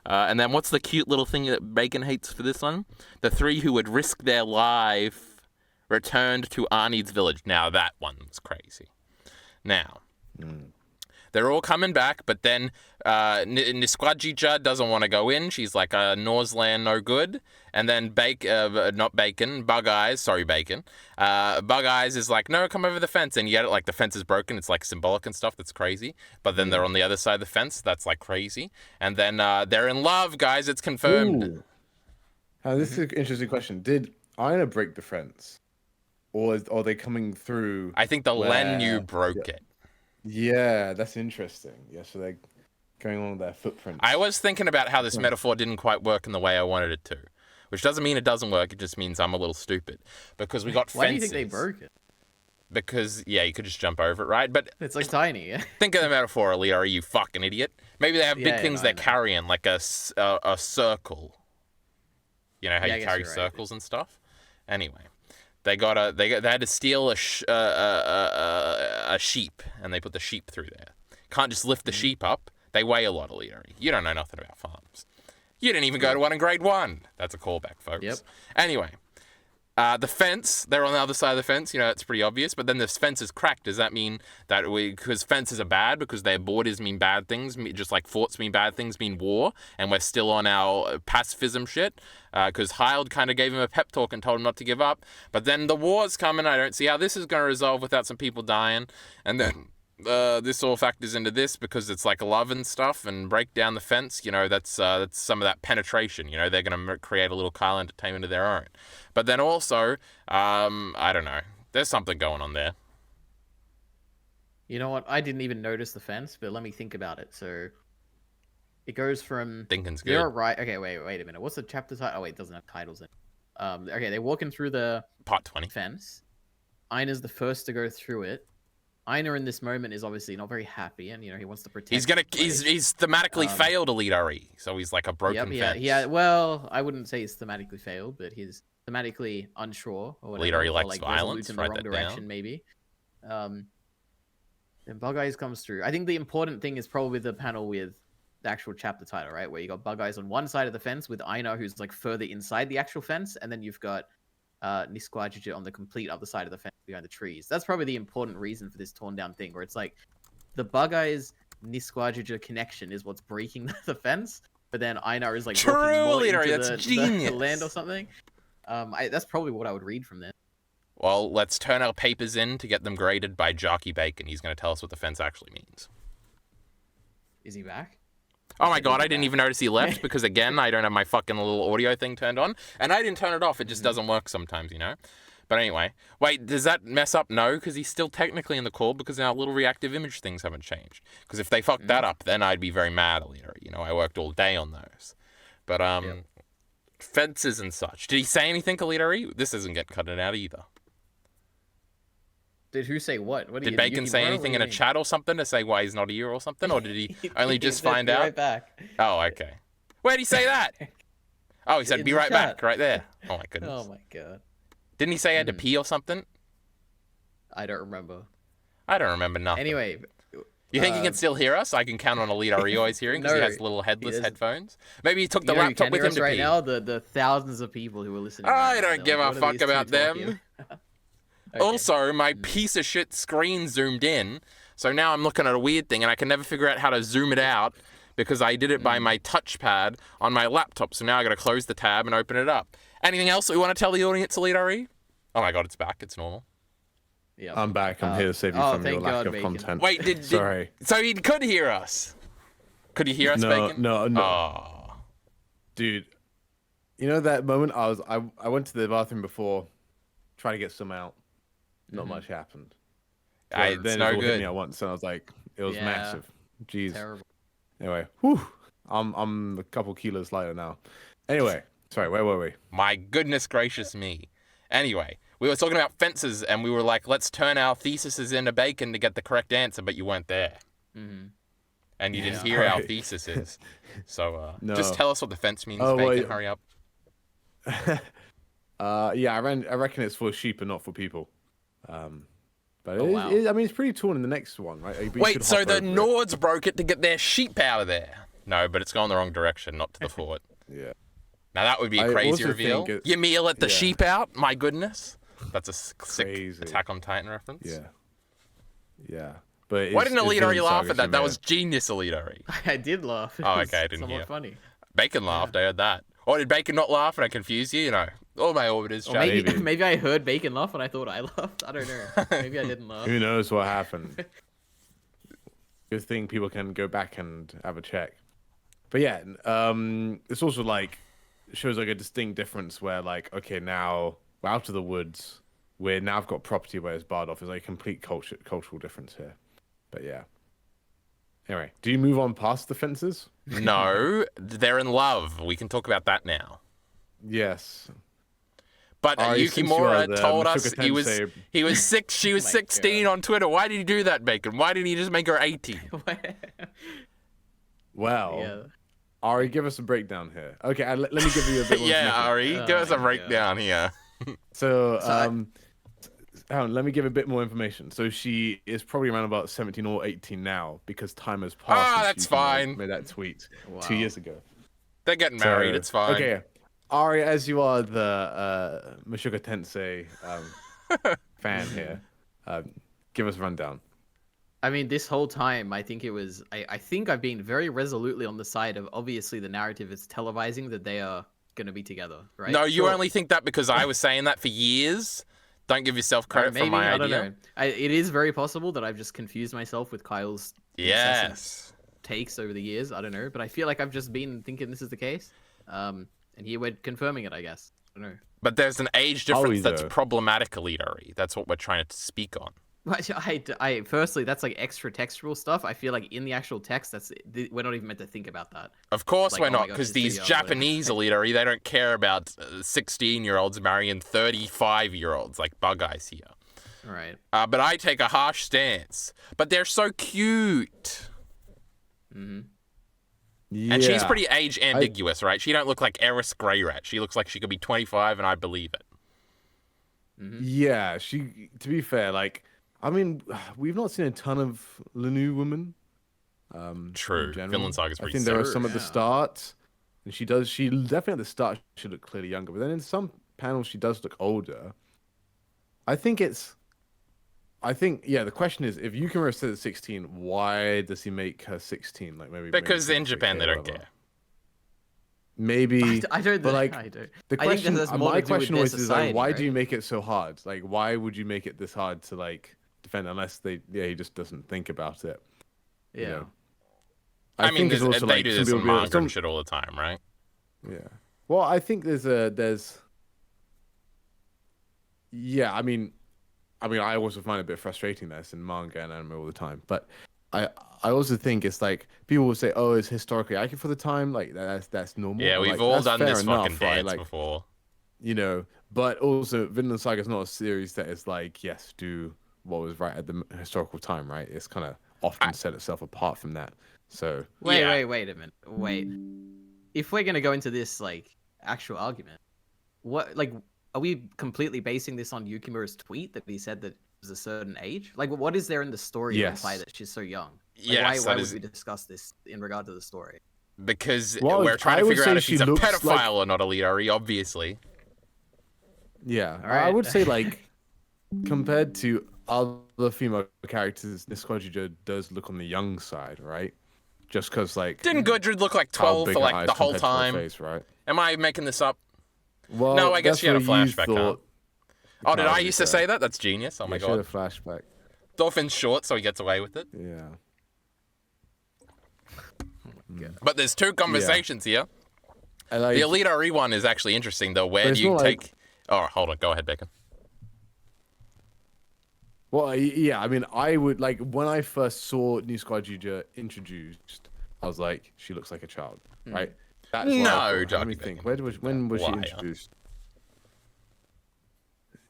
And then what's the cute little thing that Bacon hates for this one? The 3 who would risk their life returned to Arnid's village. Now, that one's crazy. Now... They're all coming back, but then Nisquadjija doesn't want to go in. She's like, Norsland no good. And then Bug Eyes is like, no, come over the fence. And yet, like, the fence is broken. It's like symbolic and stuff. That's crazy. But then they're on the other side of the fence. That's like crazy. And then they're in love, guys. It's confirmed. This is an interesting question. Did Einer break the fence? Or are they coming through? I think the Lennu broke it. Yeah, that's interesting. Yeah, so they're going along their footprints. I was thinking about how this metaphor didn't quite work in the way I wanted it to. Which doesn't mean it doesn't work, it just means I'm a little stupid. Because we got fences. Why do you think they broke it? Because, you could just jump over it, right? But it's like tiny. Think of the metaphor, EliteAri, you fucking idiot. Maybe they have big Yeah, things no, I they're know. carrying, like a circle. You know how Yeah, I you guess carry you're right. circles and stuff. Anyway, they had to steal a sheep, and they put the sheep through there. Can't just lift the sheep up. They weigh a lot, EliteAri. You don't know nothing about farms. You didn't even go to one in grade 1. That's a callback, folks. Yep. Anyway, the fence, they're on the other side of the fence, you know, that's pretty obvious, but then this fence is cracked. Does that mean that because fences are bad, because their borders mean bad things, just like forts mean bad things, mean war, and we're still on our pacifism shit? Because Hild kind of gave him a pep talk and told him not to give up, but then the war's coming. I don't see how this is going to resolve without some people dying, and then this all factors into this because it's like love and stuff and break down the fence. You know, that's some of that penetration. You know, they're going to create a little Kyle entertainment of their own. But then also, I don't know. There's something going on there. You know what? I didn't even notice the fence, but let me think about it. So it goes from Thinking's good. You're right. Okay, wait a minute. What's the chapter title? Oh wait, it doesn't have titles in it. Okay, they're walking through the Part 20. fence. Einer's the first to go through it. Einer in this moment is obviously not very happy, and he wants to protect. He's thematically failed EliteAri, so he's like a broken fence. Yeah. Well, I wouldn't say he's thematically failed, but he's thematically unsure or whatever. EliteAri likes like violence. In the Write wrong that direction, down. maybe. Then Bug Eyes comes through. I think the important thing is probably the panel with the actual chapter title, right? Where you got Bug Eyes on one side of the fence with Einer, who's like further inside the actual fence, and then you've got Nisquajija on the complete other side of the fence behind the trees. That's probably the important reason for this torn down thing, where it's like the Bug Eyes Nisquajija connection is what's breaking the fence, but then Einar is like True, EliteAri, that's the genius. land or something. That's probably what I would read from there. Well, let's turn our papers in to get them graded by Jarkey Bacon. He's going to tell us what the fence actually means. Is he back? Oh my god, I didn't even notice he left because, again, I don't have my fucking little audio thing turned on. And I didn't turn it off. It just doesn't work sometimes, you know? But anyway. Wait, does that mess up? No, because he's still technically in the call because our little reactive image things haven't changed. Because if they fucked that up, then I'd be very mad, EliteAri. You know, I worked all day on those. But, fences and such. Did he say anything, EliteAri? This isn't getting cut out either. Did who say what? Did Bacon say anything in a chat or something to say why he's not here or something? Or did he only just find out? Right back. Oh, okay. Where'd he say that? Oh, he said, In be the right chat. back, right there. Oh, my goodness. Oh my god. Didn't he say he had to pee or something? I don't remember. I don't remember nothing. Anyway. You think he can still hear us? I can count on EliteAri always hearing because he No, has little headless he doesn't. headphones. Maybe he took the You know who laptop can with hear him us to right pee. now? The thousands of people who are listening. I right now. don't give They're a like, fuck what are these about two them. talking? Okay. Also, my piece of shit screen zoomed in, so now I'm looking at a weird thing, and I can never figure out how to zoom it out because I did it by my touchpad on my laptop. So now I got to close the tab and open it up. Anything else that we want to tell the audience, EliteAri? Oh my god, it's back. It's normal. Yeah. I'm back. I'm here to save you from your thank lack God, of Bacon. content. Wait, Sorry. So he could hear us. Could he hear us, No, Bacon? no. Oh. Dude, you know that moment I went to the bathroom before, trying to get some out. Not much happened. It's then no it all hit good. me at once, and I was like, it was Yeah. massive. Jeez. Terrible. Anyway, whew, I'm a couple kilos lighter now. Anyway, sorry, where were we? My goodness gracious me. Anyway, we were talking about fences, and we were like, let's turn our theses into Bacon to get the correct answer, but you weren't there. Mm-hmm. And you didn't Yeah. hear our Right. theses. So No. just tell us what the fence means, Oh, well, Bacon. yeah. Hurry up. Yeah, I reckon it's for sheep and not for people. But Oh, wow. I mean, it's pretty torn in the next one, right? But you Wait, could so hop the over it. Nords broke it to get their sheep out of there? No, but it's going the wrong direction, not to the fort. Yeah. Now that would be a I crazy also reveal. think Ymir let the yeah. sheep out? My goodness. That's a sick Crazy. Attack on Titan reference. Yeah. Yeah. But Why it's- didn't it's EliteAri Vinland laugh Saga, at that? so That man. was genius, EliteAri. I did laugh. It Oh, was okay, I didn't somewhat hear. funny. Bacon laughed, I heard that. Or did Bacon not laugh and I confused you? You know, all my orbiters Or chatting. maybe, Maybe. maybe I heard Bacon laugh and I thought I laughed. I don't know. Maybe I didn't laugh. Who knows what happened? Good thing people can go back and have a check. But yeah, it's also like shows like a distinct difference where like okay now we're out of the woods, we're now I've got property where it's barred off. There's like a complete cultural difference here. But yeah. Anyway, do you move on past the fences? No, they're in love. We can talk about that now. Yes. But Ari, since you Yukimura are the told us Machuca he was Tensei- six. She was my 16 God. on Twitter. Why did he do that, Bacon? Why didn't he just make her 18? Well, Yeah. Ari, give us a breakdown here. Okay, let me give you a bit more Yeah, information. Ari, give us a my breakdown here. So, So I- hang on, let me give a bit more information. So she is probably around about 17 or 18 now because time has passed. Ah, since that's she, you know, fine. made that tweet Wow. 2 years ago. They're getting married. So- It's fine. Okay, Ari, as you are the Meshuggah Tensei fan here, give us a rundown. I mean, this whole time, I think it was. I think I've been very resolutely on the side of obviously the narrative is televising that they are going to be together, right? No, you Sure. only think that because I was saying that for years. Don't give yourself credit Maybe, for my I idea. don't know. It is very possible that I've just confused myself with Kyle's incessant Yes. takes over the years. I don't know, but I feel like I've just been thinking this is the case. And here we're confirming it, I guess. I don't know. But there's an age Are we, difference that's though? problematic, EliteAri. That's what we're trying to speak on. But firstly, that's like extra textual stuff. I feel like in the actual text, we're not even meant to think about that. Of course Like, we're oh my not, God, because she's too these young, whatever. Japanese EliteAri, they don't care about 16-year-olds marrying 35-year-olds like Bug Eyes here. All right. But I take a harsh stance. But they're so cute. Yeah. And she's pretty age ambiguous, right? She don't look like Eris Greyrat. She looks like she could be 25, and I believe it. Yeah, she. To be fair, like, I mean, we've not seen a ton of Lanu women. True. in general. Vinland Saga's I pretty think there are sick. some at the Yeah. start, and she does. She definitely at the start she look clearly younger, but then in some panels she does look older. I think yeah. The question is, if Yukimura said at 16, why does he make her 16? Like maybe Because maybe in Japan, they don't whatever. care. Maybe I don't. but like I don't. the I think question, that's more my to do with question their always is like, society, why do you right? make it so hard? Like, why would you make it this hard to like defend unless he just doesn't think about it. Yeah. You know? I mean, think it's also, they like, do some this in people be like, manga and shit all the time, right? Yeah. Well, I think there's. Yeah, I mean, I also find it a bit frustrating that it's in manga and anime all the time, but I also think it's like people will say, "Oh, it's historically accurate for the time." Like that's normal. Yeah, I'm we've like, all that's done fair this enough, fucking right? dance Like, before. you know, but also Vinland Saga is not a series that is like, yes, do what was right at the historical time, right? It's kind of often set itself apart from that. So Yeah. Wait a minute. Wait. If we're gonna go into this like actual argument, what like are we completely basing this on Yukimura's tweet that he said that it was a certain age? Like, what is there in the story to Yes. imply that she's so young? Like, Yes, why that would is we discuss this in regard to the story? because Well, we're trying I to would figure out say if she's she a looks pedophile like- or not, EliteAri, obviously. yeah, All I right. would say like compared to other female characters, Niskojujo does look on the young side, right? Just because like Didn't Gudrid look like how 12 big for her like eyes the whole compared to her time? face, right? Am I making this up? Well, No, I guess that's she had a what you flashback, huh? thought Oh, did I Kyle's used to there. say that? That's genius. Oh my Yeah, she had a god. flashback. Dolphin's short, so he gets away with it. Yeah. But there's two conversations here. And, like, The EliteAri one is actually interesting, though. Where But it's do you not take... like- Oh, hold on. Go ahead, Bacon. well, yeah, I mean, I would like when I first saw Niskojujo introduced, I was like, she looks like a child, right? That's what I No, thought. Let Johnny me think. Bacon. When was she Liar. introduced?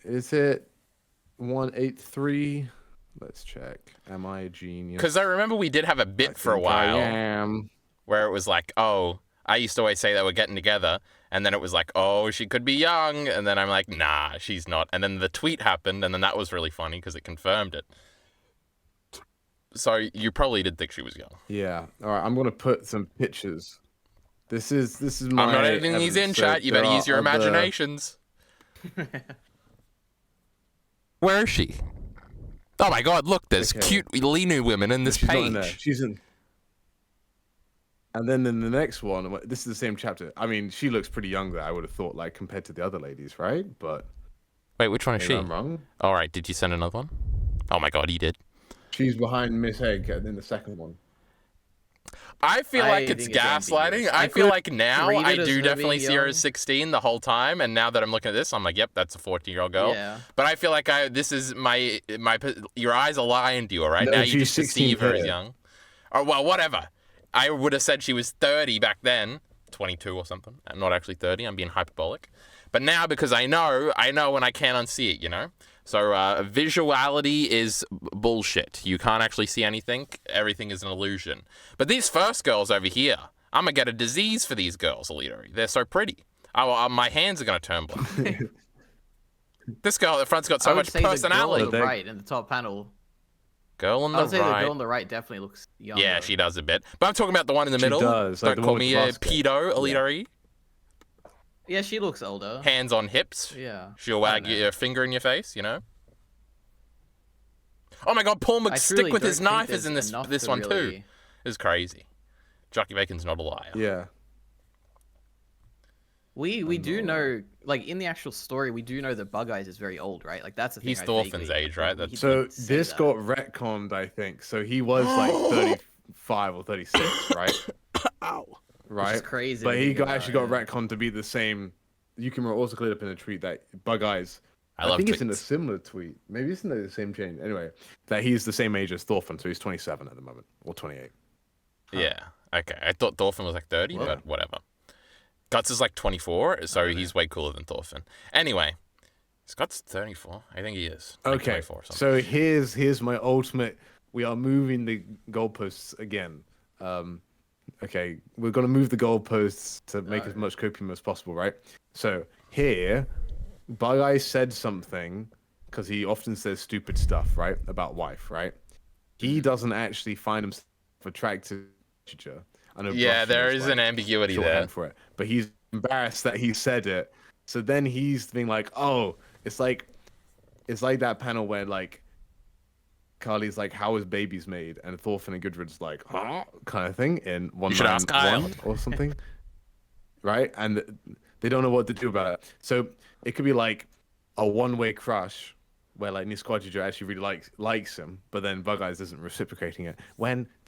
Is it 183? Let's check. Am I a genius? Because I remember we did have a bit for a think I while am. where it was like, oh, I used to always say they were getting together. And then it was like, oh, she could be young. And then I'm like, nah, she's not. And then the tweet happened. And then that was really funny because it confirmed it. So you probably did think she was young. Yeah. All right. I'm gonna put some pictures. This is my. I'm not editing these in, evidence. So chat. You there better are use your other- imaginations. Where is she? Oh my god, look, there's Okay. cute Linu women in this She's not page. in there. She's in. And then in the next one, this is the same chapter. I mean, she looks pretty young there. I would have thought, like compared to the other ladies, right? But Wait, which one is maybe she? I'm wrong. All right, did you send another one? Oh my god, he did. She's behind Miss Egg in the second one. I feel I like it's think it's gaslighting. ambiguous. I I feel could like now read I it as do her definitely being see her young. as 16 the whole time, and now that I'm looking at this, I'm like, yep, that's a 14-year-old girl. Yeah. But I feel like this is my your eyes are lying to you, all right? No, Now you she's just perceive 16 her as here. young. Or well, whatever. I would have said she was 30 back then. 22 or something. I'm not actually 30. I'm being hyperbolic. But now, because I know when I can't unsee it, you know? So visuality is bullshit. You can't actually see anything. Everything is an illusion. But these first girls over here, I'm going to get a disease for these girls, EliteAri. They're so pretty. My hands are going to turn black. This girl at the front's got so much personality. The girl on the right in the top panel. Girl on the right. I would say the girl on the right definitely looks young. Yeah, she does a bit. But I'm talking about the one in the middle. Does. Don't call me a pedo, EliteAri. Yeah, she looks older. Hands on hips. Yeah. She'll wag your finger in your face, you know? Oh my god, Paul McStick with his knife is in this one too. It's crazy. Jarkey Bacon's not a liar. Yeah. We do know, like, in the actual story, we do know that Bug Eyes is very old, right? Like, that's the thing. He's Thorfinn's age, right? So this got retconned, I think. So he was like 35 or 36, right? Ow. Right? Which is crazy. But he actually got retconned to be the same. You can also clear up in a tweet that Bug Eyes. I think it's in a similar tweet. Maybe it's in the same chain. Anyway, that he's the same age as Thorfinn, so he's 27 at the moment, or 28. Yeah. Okay. I thought Thorfinn was like 30, but whatever. Guts is like 24, so he's way cooler than Thorfinn. Anyway, is Guts 34? I think he is. Like okay. So here's my ultimate. We are moving the goalposts again. Okay, we're gonna move the goalposts to make as much copium as possible, right? So here, Bug Eye said something because he often says stupid stuff, right, about wife, right? He doesn't actually find himself attracted to her. Yeah, there is an ambiguity there. For it. But he's embarrassed that he said it. So then he's being like, oh, it's like that panel where like Carly's like, how is babies made? And Thorfinn and Gudrun's like, huh? Kind of thing in 191 or something. Right? And they don't know what to do about it. So it could be like a one-way crush where like Nisquadriga actually really likes him, but then Bug Eyes isn't reciprocating it.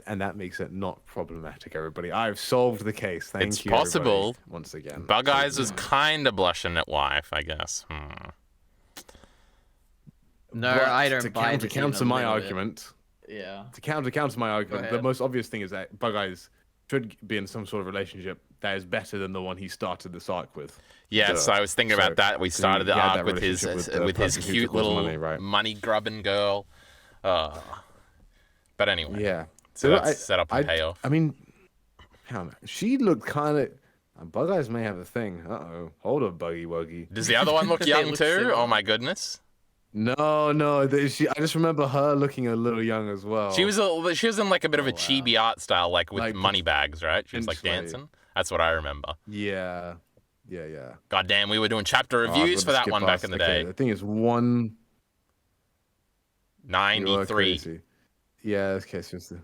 And that makes it not problematic, everybody. I've solved the case. Thank you. It's possible. Once again. Bug Eyes was kind of blushing at wife, I guess. No, I don't buy it. To counter my argument. Yeah. To counter my argument, the most obvious thing is that Bug Eyes should be in some sort of relationship that is better than the one he started this arc with. Yeah, so I was thinking about that. We started the arc with his cute little money grubbing girl. But anyway. Yeah. So that's set up and payoff. I mean, she looked kind of. Bug Eyes may have a thing. Hold up, Buggy Wuggy. Does the other one look young too? Oh my goodness. No. I just remember her looking a little young as well. She was in like a bit of a chibi art style, like with money bags, right? She was like dancing. That's what I remember. Yeah. God damn, we were doing chapter reviews for that one back in the day. I think it's 193. Yeah, okay, seriously.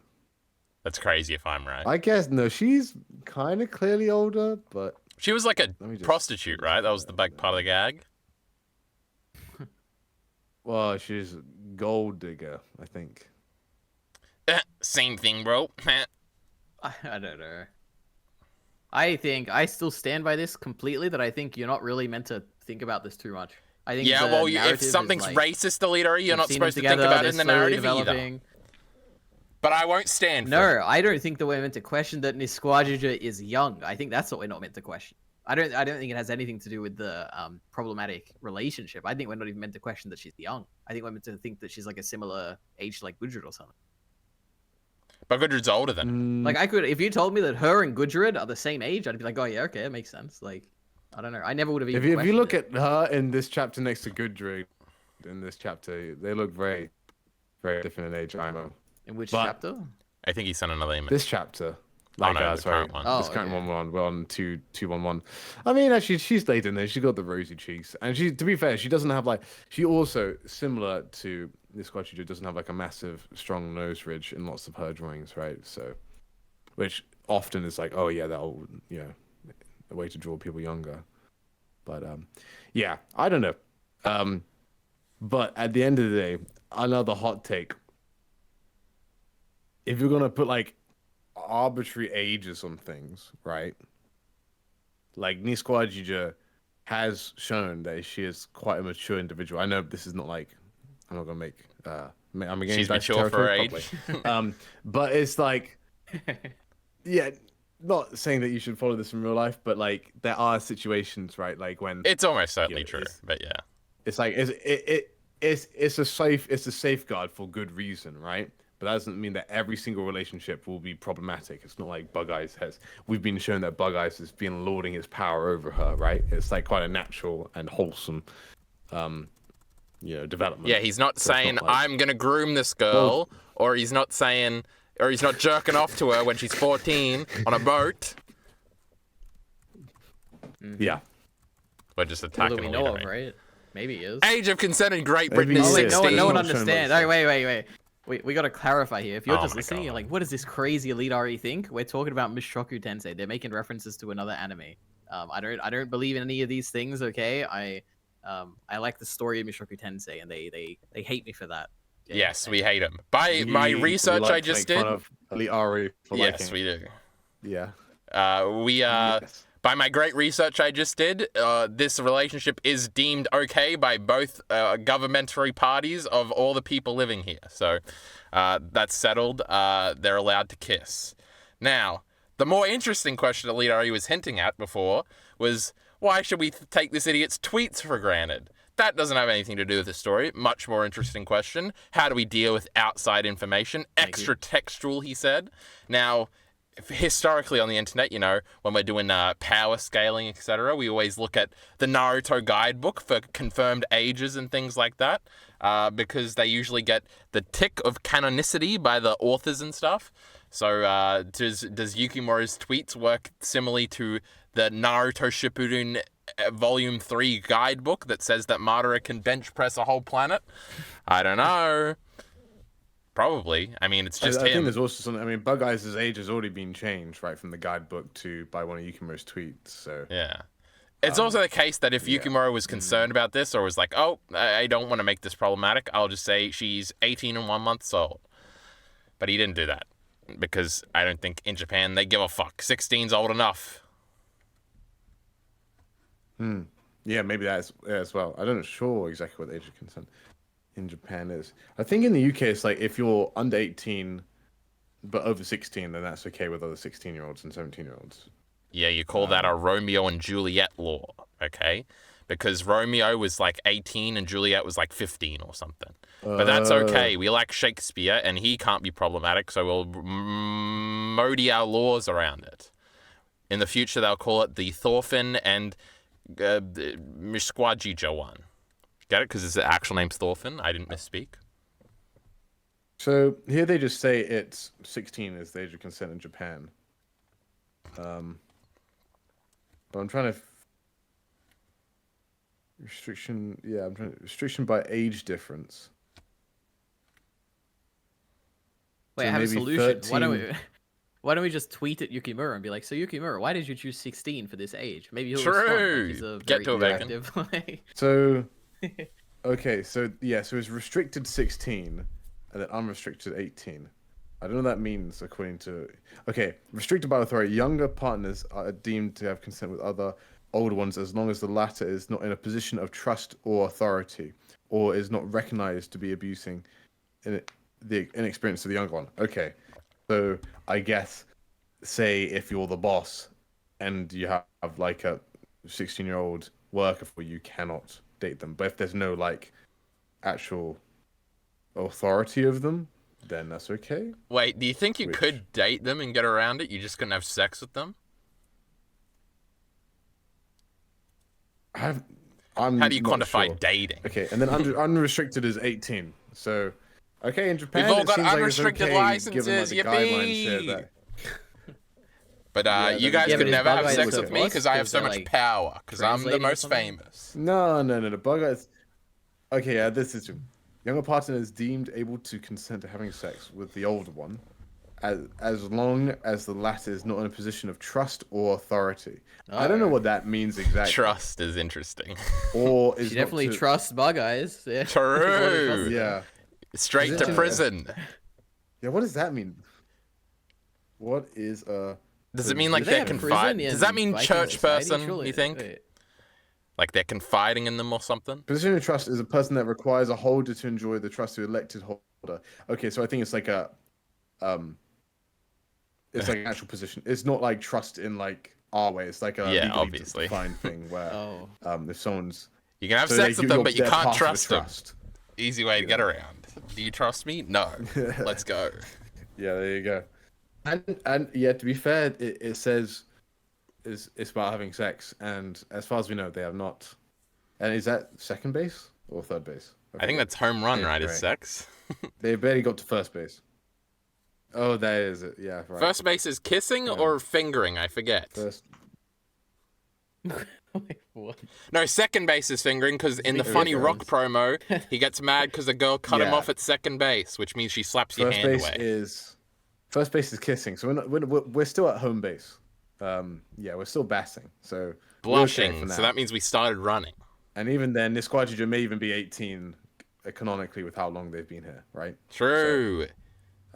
That's crazy if I'm right. I guess no, she's kind of clearly older, but she was like a prostitute, right? That was the big part of the gag. Well, she's a gold digger, I think. Same thing, bro. I don't know. I still stand by this completely. That I think you're not really meant to think about this too much. I think. Yeah, well, if something's racist, EliteAri, you're not supposed to think about it in the narrative either. But I won't stand for it. I don't think that we're meant to question that Nisquadriga is young. I think that's what we're not meant to question. I don't think it has anything to do with the problematic relationship. I think we're not even meant to question that she's young. I think we're meant to think that she's like a similar age to like Gudrun or something. But Gudrun's older than. Like if you told me that her and Gudrun are the same age, I'd be like, oh yeah, okay, that makes sense. Like, I don't know. I never would have even. If you look at her in this chapter next to Gudrun, in this chapter, they look very, very different in age. I know. In which chapter? I think he sent another image. This chapter. Like, the current one. This current one. We're on 211. I mean, actually, she's late in there. She's got the rosy cheeks, and to be fair, she doesn't have like. She also, similar to this Nisquadriga, doesn't have like a massive, strong nose ridge in lots of her drawings, right? So, which often is like, oh yeah, that'll a way to draw people younger. But yeah, I don't know. But at the end of the day, another hot take. If you're gonna put like arbitrary ages on things, right? Like Nisquadriga has shown that she is quite a mature individual. I know this is not like I'm not gonna make I'm against she's mature for her age. But it's like yeah, not saying that you should follow this in real life, but like there are situations, right? Like when It's almost certainly Yeah, true, it's- but yeah. it's like it's a safeguard for good reason, right? But that doesn't mean that every single relationship will be problematic. It's not like Bug Eyes has. We've been shown that Bug Eyes has been lording his power over her, right? It's like quite a natural and wholesome, development. Yeah, he's not So it's saying not like- I'm gonna groom this girl, or he's not saying, or he's not jerking off to her when she's 14 on a boat. Yeah. We're just All attacking. that we know of, right? Maybe he is. Age of consent in Great Maybe Britain is he Oh wait, is. 16. no one Not showing understands. those Wait. We gotta clarify here. If you're Oh just my listening, you're God. like, what does this crazy EliteAri think? We're talking about Mushoku Tensei. They're making references to another anime. I don't believe in any of these things. Okay, I like the story of Mushoku Tensei, and they hate me for that. Okay? Yes, we hate him. By my We research like I to just make did. fun of EliteAri for Yes, liking. we do. Yeah. Yes. By my great research I just did, this relationship is deemed okay by both governmentary parties of all the people living here. So that's settled. They're allowed to kiss. Now, the more interesting question that EliteAri was hinting at before was, why should we take this idiot's tweets for granted? That doesn't have anything to do with the story. Much more interesting question. How do we deal with outside information? Extra textual, he said. Now, historically on the internet, when we're doing power scaling, etc., we always look at the Naruto guidebook for confirmed ages and things like that, because they usually get the tick of canonicity by the authors and stuff. So does Yukimura's tweets work similarly to the Naruto Shippuden Volume 3 guidebook that says that Madara can bench press a whole planet? I don't know. Probably. I mean, it's just I think him. there's also something. I mean, Bug Eyes' age has already been changed, right, from the guidebook to by one of Yukimura's tweets. So Yeah. It's also the case that if Yukimura was concerned about this or was like, oh, I don't want to make this problematic, I'll just say she's 18 and 1 month old. But he didn't do that because I don't think in Japan they give a fuck. 16's old enough. yeah, maybe that's as well. I don't know sure exactly what the age of consent in Japan is. I think in the UK it's like if you're under 18 but over 16, then that's okay with other 16-year-olds and 17-year-olds. Yeah, you call that a Romeo and Juliet law, okay? Because Romeo was like 18 and Juliet was like 15 or something. But that's okay. We like Shakespeare and he can't be problematic, so we'll modi our laws around it. In the future, they'll call it the Thorfinn and Mishkwajija one. Get it? Because his actual name's Thorfinn. I didn't misspeak. So here they just say it's 16 is the age of consent in Japan. But I'm trying to restriction by age difference. Wait, So I have a maybe solution. 13 Why don't we just tweet at Yukimura and be like, so Yukimura, why did you choose 16 for this age? Maybe he'll respond. True. Like, he's a Get very to it, Bacon. interactive, So okay, so it's restricted 16 and then unrestricted 18. I don't know what that means according to restricted by authority. Younger partners are deemed to have consent with other older ones as long as the latter is not in a position of trust or authority or is not recognized to be abusing the inexperience of the younger one. Okay. So I guess say if you're the boss and you have like a 16-year-old worker for you cannot date them. But if there's no like actual authority of them, then that's okay. Wait, do you think you could date them and get around it? You just couldn't have sex with them? How do you quantify dating? Okay, and then unrestricted is 18. So, okay, in Japan, We've all it got seems like it's unrestricted okay, licenses, given, like, the guidelines here yippee! that- But Yeah, you but guys yeah, could but never is have Bug sex Eyes with a me boss? because I have Is so that, much like, power. Because I'm the translating or most something? famous. No. The Bug Eyes. Okay, yeah, this is true. Younger partner is deemed able to consent to having sex with the older one, as long as the latter is not in a position of trust or authority. I don't know what that means exactly. Trust is interesting. Or is She not definitely to- trusts Bug Eyes. Yeah. True. Yeah. Straight Is to it- prison. Yeah. What does that mean? What is Does it mean like Do they they're have prison confiding? Does that in mean Viking church society, person, surely? you think? Wait. Like they're confiding in them or something? position of trust is a person that requires a holder to enjoy the trust of the elected holder. Okay, so I think it's like a it's like an actual position. It's not like trust in like our way. It's like a Yeah, legally obviously. defined thing where Oh. if someone's You can have so sex with them, but you they're can't part of a trust them. trust. Easy way to get around. Do you trust me? No. Let's go. Yeah, there you go. And yeah, to be fair, it says it's about having sex, and as far as we know, they have not. And is that second base or third base? I think that's home run, Yeah, right? Is right. sex. They barely got to first base. Oh, that is it. Yeah, right. First base is kissing or fingering. I forget. First. Wait, what? No, second base is fingering because in the Speaking funny of rock girls. promo, he gets mad because the girl cut him Yeah. off at second base, which means she slaps your First hand base away. is kissing. So we're still at home base. Yeah, we're still batting. So we're okay Blushing. for So now. that means we started running. And even then, this Quadriga may even be 18 canonically with how long they've been here, right? True.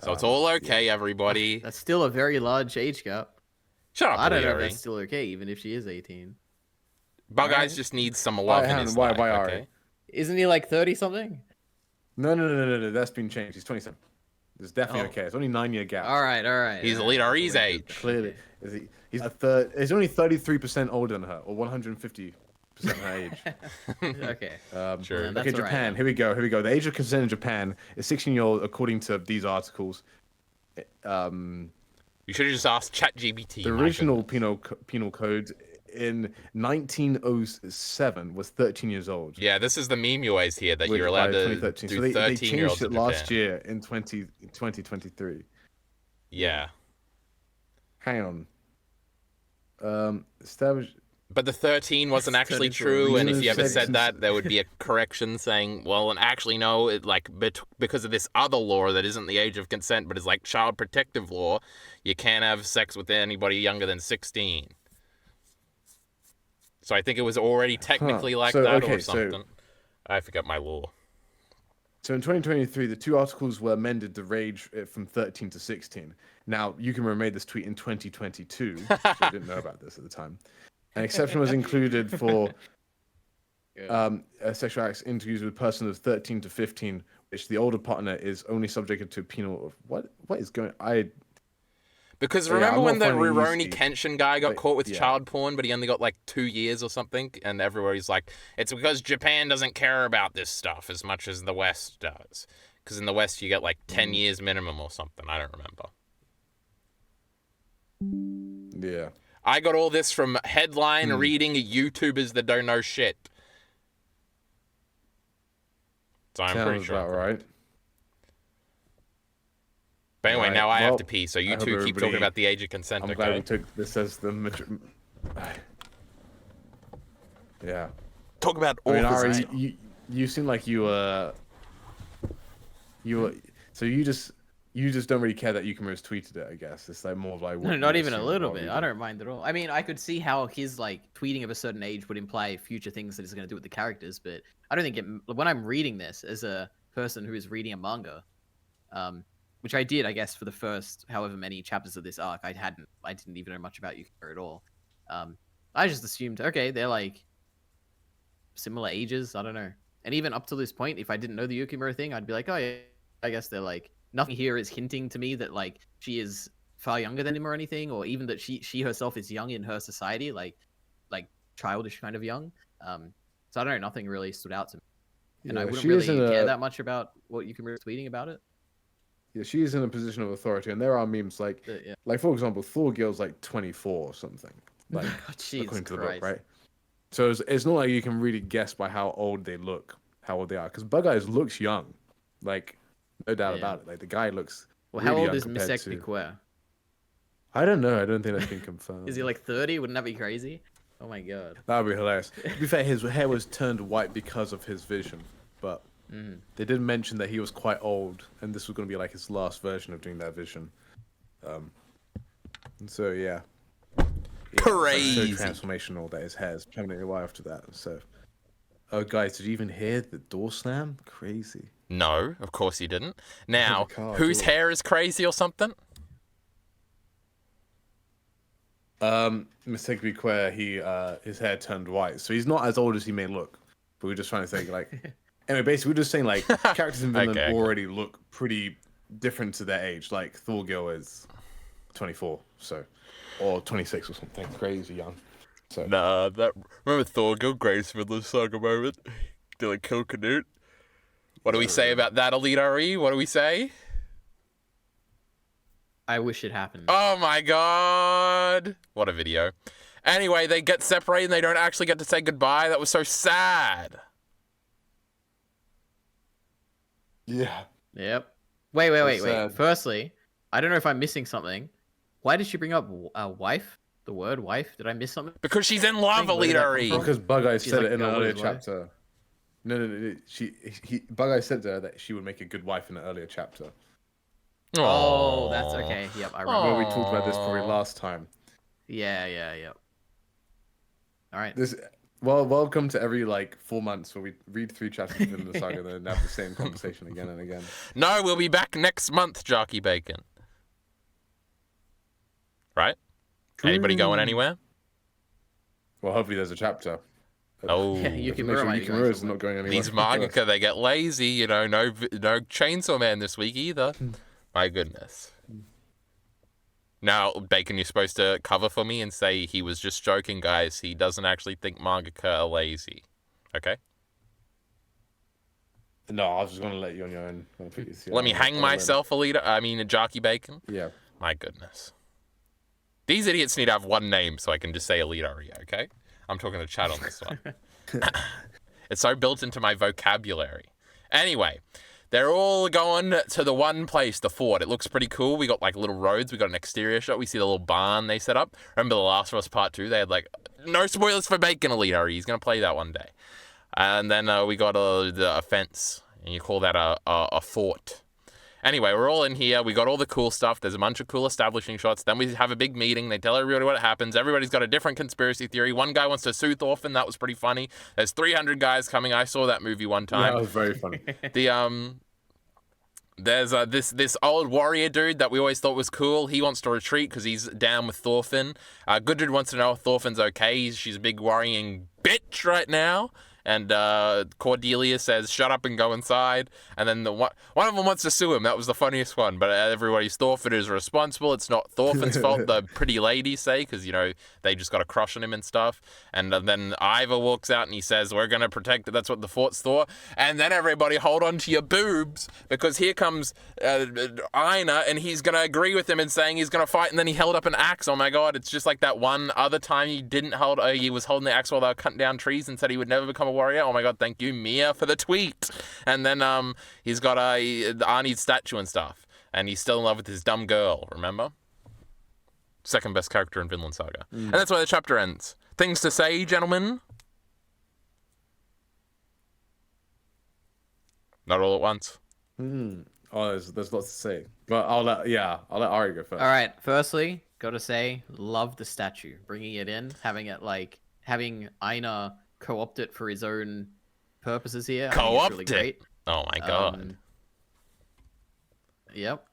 So it's all okay, everybody. That's still a very large age gap. Shut up, I don't know if EliteAri. that's still okay, even if she is 18. Bug Alright. Eyes just needs some love in his life, why okay? Ari? Isn't he like 30 something? No. That's been changed. He's 27. It's definitely Oh. okay. It's only 9-year gap. All right. He's EliteAri's age. Clearly, he's a third. He's only 33% older than her, or 150% her age. Okay. Sure. Then that's Okay, all right Japan. then. Here we go. The age of consent in Japan is 16-year-old, according to these articles. You should have just asked ChatGPT. The original penal code in 1907 was 13 years old. Yeah, this is the meme you always hear that which you're allowed by to 2013. do So they 13-year-olds changed it in last Japan. year in 2023. Yeah. Hang on. Established. But the 13 wasn't actually That is true, and if you ever reason said that, there would be a correction saying, well, and actually, no, it, like, because of this other law that isn't the age of consent, but is like child protective law, you can't have sex with anybody younger than 16. So I think it was already technically like So, that okay, or so- something. I forgot my law. So in 2023, the two articles were amended to range from 13 to 16. Now, Yukimura made this tweet in 2022, so I didn't know about this at the time. An exception was included for sexual acts interviews with persons of 13 to 15, which the older partner is only subjected to penal. What is going? Because Yeah, remember I'm when not the finding Rurouni these- Kenshin guy got but, caught with yeah. child porn, but he only got like 2 years or something, and everybody's like, it's because Japan doesn't care about this stuff as much as the West does. Because in the West you get like 10 years minimum or something. I don't remember. Yeah. I got all this from headline reading YouTubers that don't know shit. So I'm pretty Sounds sure. about right. But anyway, Right, now I have well, to pee, so you I hope two keep talking everybody- about the age of consent, I'm glad we okay? took this as the. Yeah. Talk about I mean, authors. Ari, you seem like you were. So you just don't really care that Yukimura's tweeted it. I guess it's like more of like. what No, you not even a assume little about bit. reading. I don't mind at all. I mean, I could see how his like tweeting of a certain age would imply future things that he's going to do with the characters, but I don't think it. When I'm reading this as a person who is reading a manga, which I did, I guess, for the first however many chapters of this arc, I didn't even know much about Yukimura at all. I just assumed, okay, they're like similar ages. I don't know. And even up to this point, if I didn't know the Yukimura thing, I'd be like, oh yeah, I guess they're like nothing here is hinting to me that like she is far younger than him or anything, or even that she herself is young in her society, like childish kind of young. So I don't know, nothing really stood out to me, and I Yeah, wouldn't she really is in care a- that much about what Yukimura is tweeting about it. Yeah, she is in a position of authority, and there are memes like, But, yeah. like for example, Thor girl's like 24 or something, like Jesus according to the Christ. book, right? So it's not like you can really guess by how old they look, how old they are, because Bug Eyes looks young, like no doubt Yeah. about it. Like the guy looks. Well, really how old young is compared Misek to- Biquer? I don't know. I don't think that's been confirmed. Is he like 30? Wouldn't that be crazy? Oh my god. That would be hilarious. To be fair, his hair was turned white because of his vision, but they did mention that he was quite old, and this was going to be like his last version of doing that vision. And so yeah. Crazy. So transformational that his hair is permanently white after that. So, oh guys, did you even hear the door slam? Crazy. No, of course you didn't. Now, car whose door. hair is crazy or something? Mistake to be clear, his hair turned white, so he's not as old as he may look. But we're just trying to say like, anyway, basically we're just saying like characters in Vinland Okay. already look pretty different to their age. Like Thorgil is 24, so or 26 or something crazy young. So Nah, remember Thor go Grace Vinland Saga moment? Do like kill Canute? What do we say about that, EliteAri? What do we say? I wish it happened. Oh my god! What a video. Anyway, they get separated and they don't actually get to say goodbye. That was so sad. yeah. Yep. Wait. sad. Firstly, I don't know if I'm missing something. Why did she bring up wife? The word wife? Did I miss something? Because she's in love, Where did that come EliteAri. from? Because Bug Eye She's said like, it in an "Go with earlier his wife." chapter. No. Bug Eye said to her that she would make a good wife in an earlier chapter. Oh, that's okay. Yep, I remember. Where we talked about this probably last time. Yeah. All right. Welcome to every 4 months where we read 3 chapters of Vinland Saga and then have the same conversation again and again. No, we'll be back next month, Jarkey Bacon. Right? Anybody going anywhere? Well, hopefully there's a chapter. Oh, Yeah, you can Make sure might be going Yukimura's somewhere. not going anywhere. these mangaka, they get lazy, you know, no Chainsaw Man this week either. My goodness. Now, Bacon, you're supposed to cover for me and say he was just joking, guys. He doesn't actually think mangaka are lazy. Okay? No, I was just going to let you on your own. Let me hang myself, Jarkey Bacon. Yeah. My goodness. These idiots need to have one name so I can just say EliteAri, okay? I'm talking to chat on this one. It's so built into my vocabulary. Anyway, they're all going to the one place, the fort. It looks pretty cool. We got little roads. We got an exterior shot. We see the little barn they set up. Remember The Last of Us Part 2? They had no spoilers for Bacon, EliteAri. He's going to play that one day. And then we got a fence. And you call that a fort. Anyway, we're all in here. We got all the cool stuff. There's a bunch of cool establishing shots. Then we have a big meeting. They tell everybody what happens. Everybody's got a different conspiracy theory. One guy wants to sue Thorfinn. That was pretty funny. There's 300 guys coming. I saw that movie one time. That was very funny. There's this old warrior dude that we always thought was cool. He wants to retreat because he's down with Thorfinn. Good dude wants to know if Thorfinn's okay. She's a big worrying bitch right now. And Cordelia says, shut up and go inside. And then one of them wants to sue him. That was the funniest one. But everybody's Thorfinn is responsible. It's not Thorfinn's fault, the pretty ladies say, because, they just got a crush on him and stuff. And then Ivor walks out and he says, we're going to protect it. That's what the fort's for. And then everybody hold on to your boobs, because here comes Einer, and he's going to agree with him and saying he's going to fight. And then he held up an axe. Oh, my God. It's just like that one other time he was holding the axe while they were cutting down trees and said he would never become a warrior. Oh my God, thank you, Mia, for the tweet. And then he's got Arnie's statue and stuff, and he's still in love with his dumb girl, remember? Second best character in Vinland Saga. And that's why the chapter ends. Things to say, gentlemen? Not all at once. Oh, there's lots to say. But I'll let Ari go first. All right. Firstly, gotta say, love the statue. Bringing it in, having it having Einer co-opt it for his own purposes here. Co-opt really it? great. Oh my God. Yep.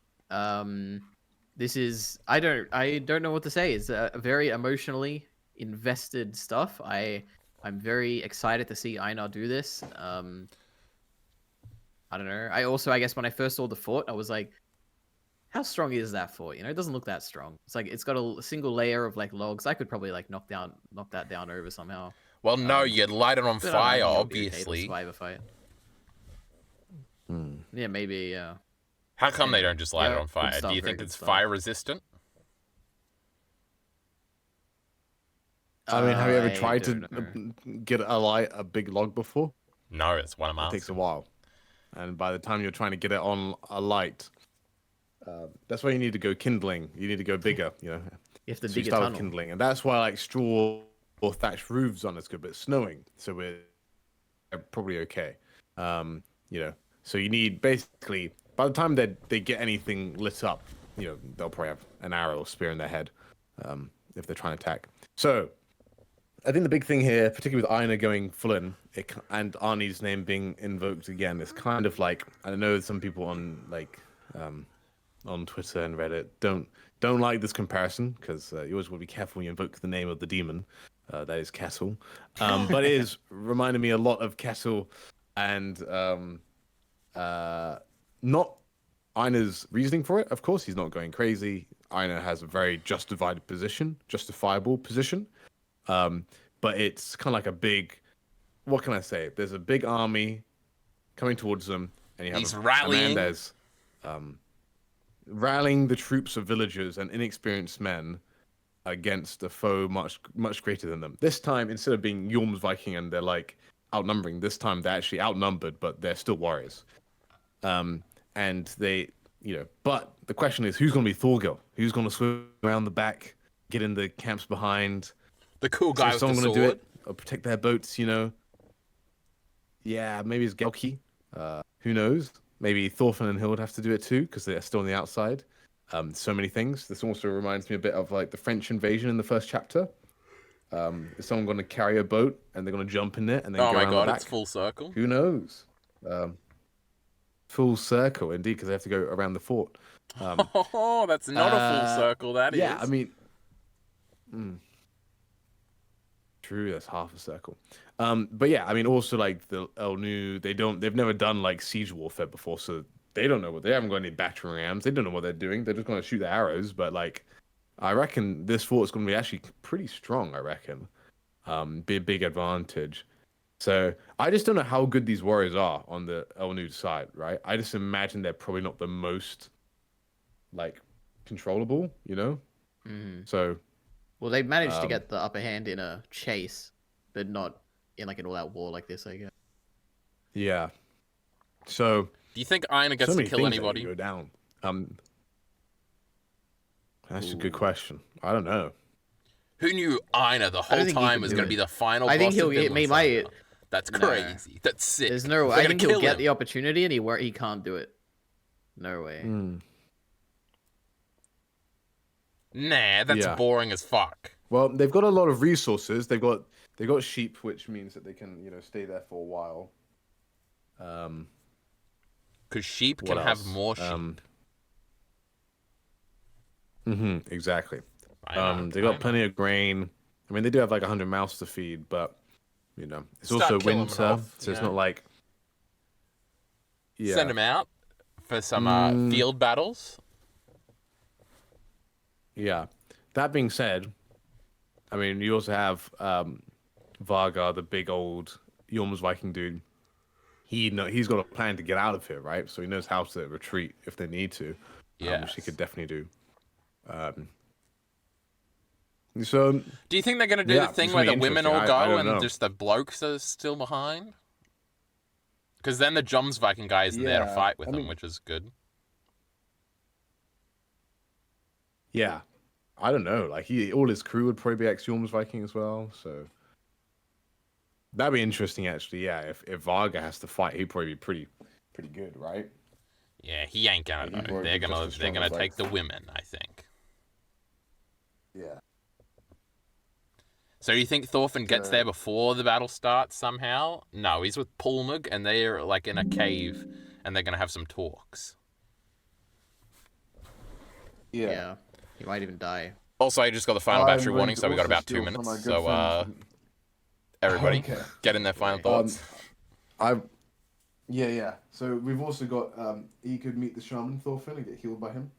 This is I don't know what to say. It's a very emotionally invested stuff. I'm very excited to see Einar do this. I don't know. I guess when I first saw the fort, I was like, how strong is that fort? It doesn't look that strong. It's got a single layer of logs. I could probably knock that down over somehow. Well, no, you'd light it on But I fire, don't know, it'll be okay, obviously. the survivor fight. Yeah, maybe. Yeah. How come they don't just light it Yeah, on fire? good stuff, Do you very think good it's stuff. fire resistant? I mean, have you ever I tried to don't know. get a big log before? No, it's one of It my. takes a while. And by the time you're trying to get it on a light, that's why you need to go kindling. You need to go bigger, You have to So you dig a start with tunnel. kindling. And that's why straw or thatched roofs on it's good, but it's snowing. So we're probably okay. So you need basically, by the time they get anything lit up, they'll probably have an arrow or spear in their head if they're trying to attack. So I think the big thing here, particularly with Einer going full in, and Arnie's name being invoked again, it's kind of I know some people on on Twitter and Reddit don't like this comparison, because you always want to be careful when you invoke the name of the demon. That is Kessel. But it is reminding me a lot of Kessel, and not Einer's reasoning for it. Of course, he's not going crazy. Einer has a very justifiable position. But it's kind of like a big, what can I say? There's a big army coming towards them, and you have He's a rallying. Hernandez rallying the troops of villagers and inexperienced men against a foe much greater than them. This time, instead of being Viking and they're like outnumbering, this time they're actually outnumbered, but they're still warriors. And they, but the question is, who's going to be Thorgil? Who's going to swim around the back, get in the camps behind? The cool guy with the someone sword. gonna do it or protect their boats, Yeah, maybe it's Jarkey. Who knows? Maybe Thorfinn and Hild have to do it too because they're still on the outside. So many things. This also reminds me a bit of like the French invasion in the first chapter. Is someone going to carry a boat and they're going to jump in it and then go around the back? It's full circle. Who knows? Full circle, indeed, because they have to go around the fort. Oh, that's not a full circle. That is. Yeah, I mean, true. That's half a circle. But yeah, I mean, also like the Elnu, they've never done like siege warfare before, so they don't know they haven't got any battering rams. They don't know what they're doing. They're just going to shoot the arrows. But like, I reckon this fort is going to be actually pretty strong. I reckon, be a big advantage. So I just don't know how good these warriors are on the Elnud side, right? I just imagine they're probably not the most like controllable, So Well, they managed to get the upper hand in a chase, but not in like an all-out war like this, I guess. yeah. So Do you think Einer gets to kill anybody? Go down. That's a good question. I don't know. Who knew Einer the whole time was going to be the final boss? I think of Vinland Saga? That's No. crazy. That's sick. There's no way. I think he'll get the opportunity and he can't do it. No way. Nah, that's boring as fuck. Well, they've got a lot of resources. They've got sheep, which means that they can, stay there for a while. Because sheep can have more sheep. Exactly. They got plenty of grain. I mean, they do have like 100 mouths to feed, but it's also winter, so it's not like. Yeah. Send them out for some field battles. Yeah. That being said, I mean, you also have Vargar, the big old Viking dude. He's got a plan to get out of here, right? So he knows how to retreat if they need to. Which he could definitely do. So, do you think they're going to do the thing where the women all go and just the blokes are still behind? Because then the Viking guy isn't there to fight with them, which is good. Yeah. I don't know. Like, all his crew would probably be ex-Viking as well, so... That'd be interesting, actually, yeah. If Varga has to fight, he'd probably be pretty good, right? Yeah, he ain't gonna know. They're gonna take the women, I think. Yeah. So you think Thorfinn gets there before the battle starts somehow? No, he's with Pulmug, and they're like in a cave, and they're gonna have some talks. Yeah. He might even die. Also, I just got the final battery warning, so we got about 2 minutes. So, everybody, get in their final thoughts. Yeah. So we've also got he could meet the shaman Thorfinn and get healed by him.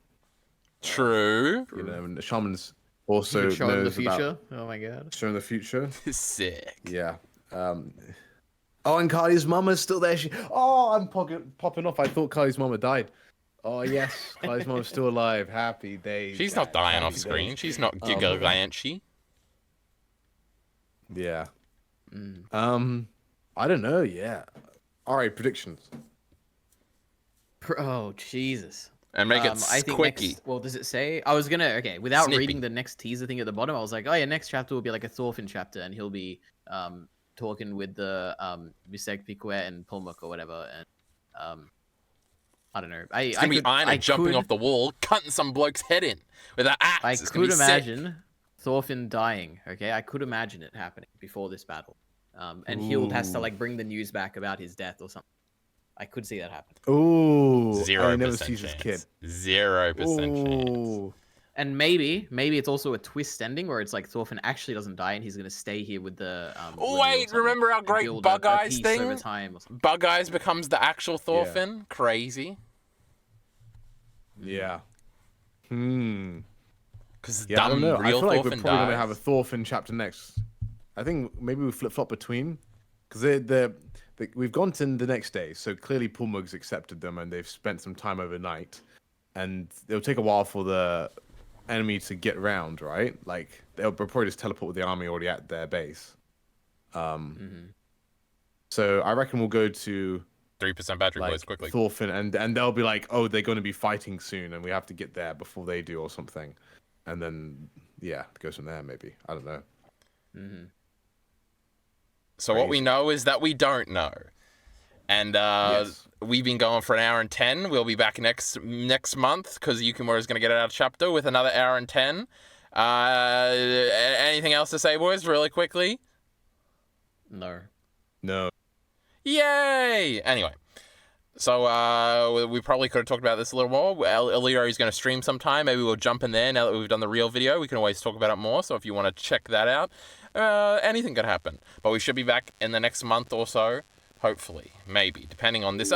True. And the shaman's also show him the knows future. about Oh my god. showing the future. Sick. Yeah. Oh, and Kylie's mama's still there. I'm popping off. I thought Kylie's mama died. Oh yes, Kylie's mama's still alive. Happy days. She's not dying off screen. She's not Giga Lanchy. Yeah. I don't know. Yeah. All right, predictions. Oh Jesus. And make it I think quickie. well, does it say? I was gonna without Snippy. reading the next teaser thing at the bottom. I was like, oh yeah, next chapter will be like a Thorfinn chapter, and he'll be talking with the Visek Piquet and Pulmuk or whatever, and I don't know. It's gonna be Einer jumping off the wall, cutting some bloke's head in with an axe. I could imagine Thorfinn dying. Okay, I could imagine it happening before this battle, and Hild has to like bring the news back about his death or something. I could see that happen. Ooh, 0% never sees his kid. 0% chance. And maybe it's also a twist ending where it's like Thorfinn actually doesn't die and he's gonna stay here with the. Wait, remember our great Bug Eyes thing? Over time or something. Bug Eyes becomes the actual Thorfinn. Yeah. Crazy. Yeah. Because Yeah, I don't know. I real feel like we're Thorfinn probably dies. gonna have a Thorfinn chapter next. I think maybe we flip flop between, because we've gone to the next day, so clearly Pulmug's accepted them and they've spent some time overnight, and it'll take a while for the enemy to get round, right? Like they'll probably just teleport with the army already at their base. So I reckon we'll go to 3% battery like boys quickly. Thorfinn, and they'll be like, oh, they're going to be fighting soon, and we have to get there before they do or something, and then yeah, it goes from there maybe. I don't know. So what we know is that we don't know. And Yes. we've been going for 1 hour and 10. We'll be back next month because Yukimura is going to get out of chapter with another 1 hour and 10. Anything else to say, boys, really quickly? No. No. Yay! Anyway, so we probably could have talked about this a little more. EliteAri is going to stream sometime. Maybe we'll jump in there now that we've done the real video. We can always talk about it more. So if you want to check that out, anything could happen. But we should be back in the next month or so. Hopefully. Maybe. Depending on this.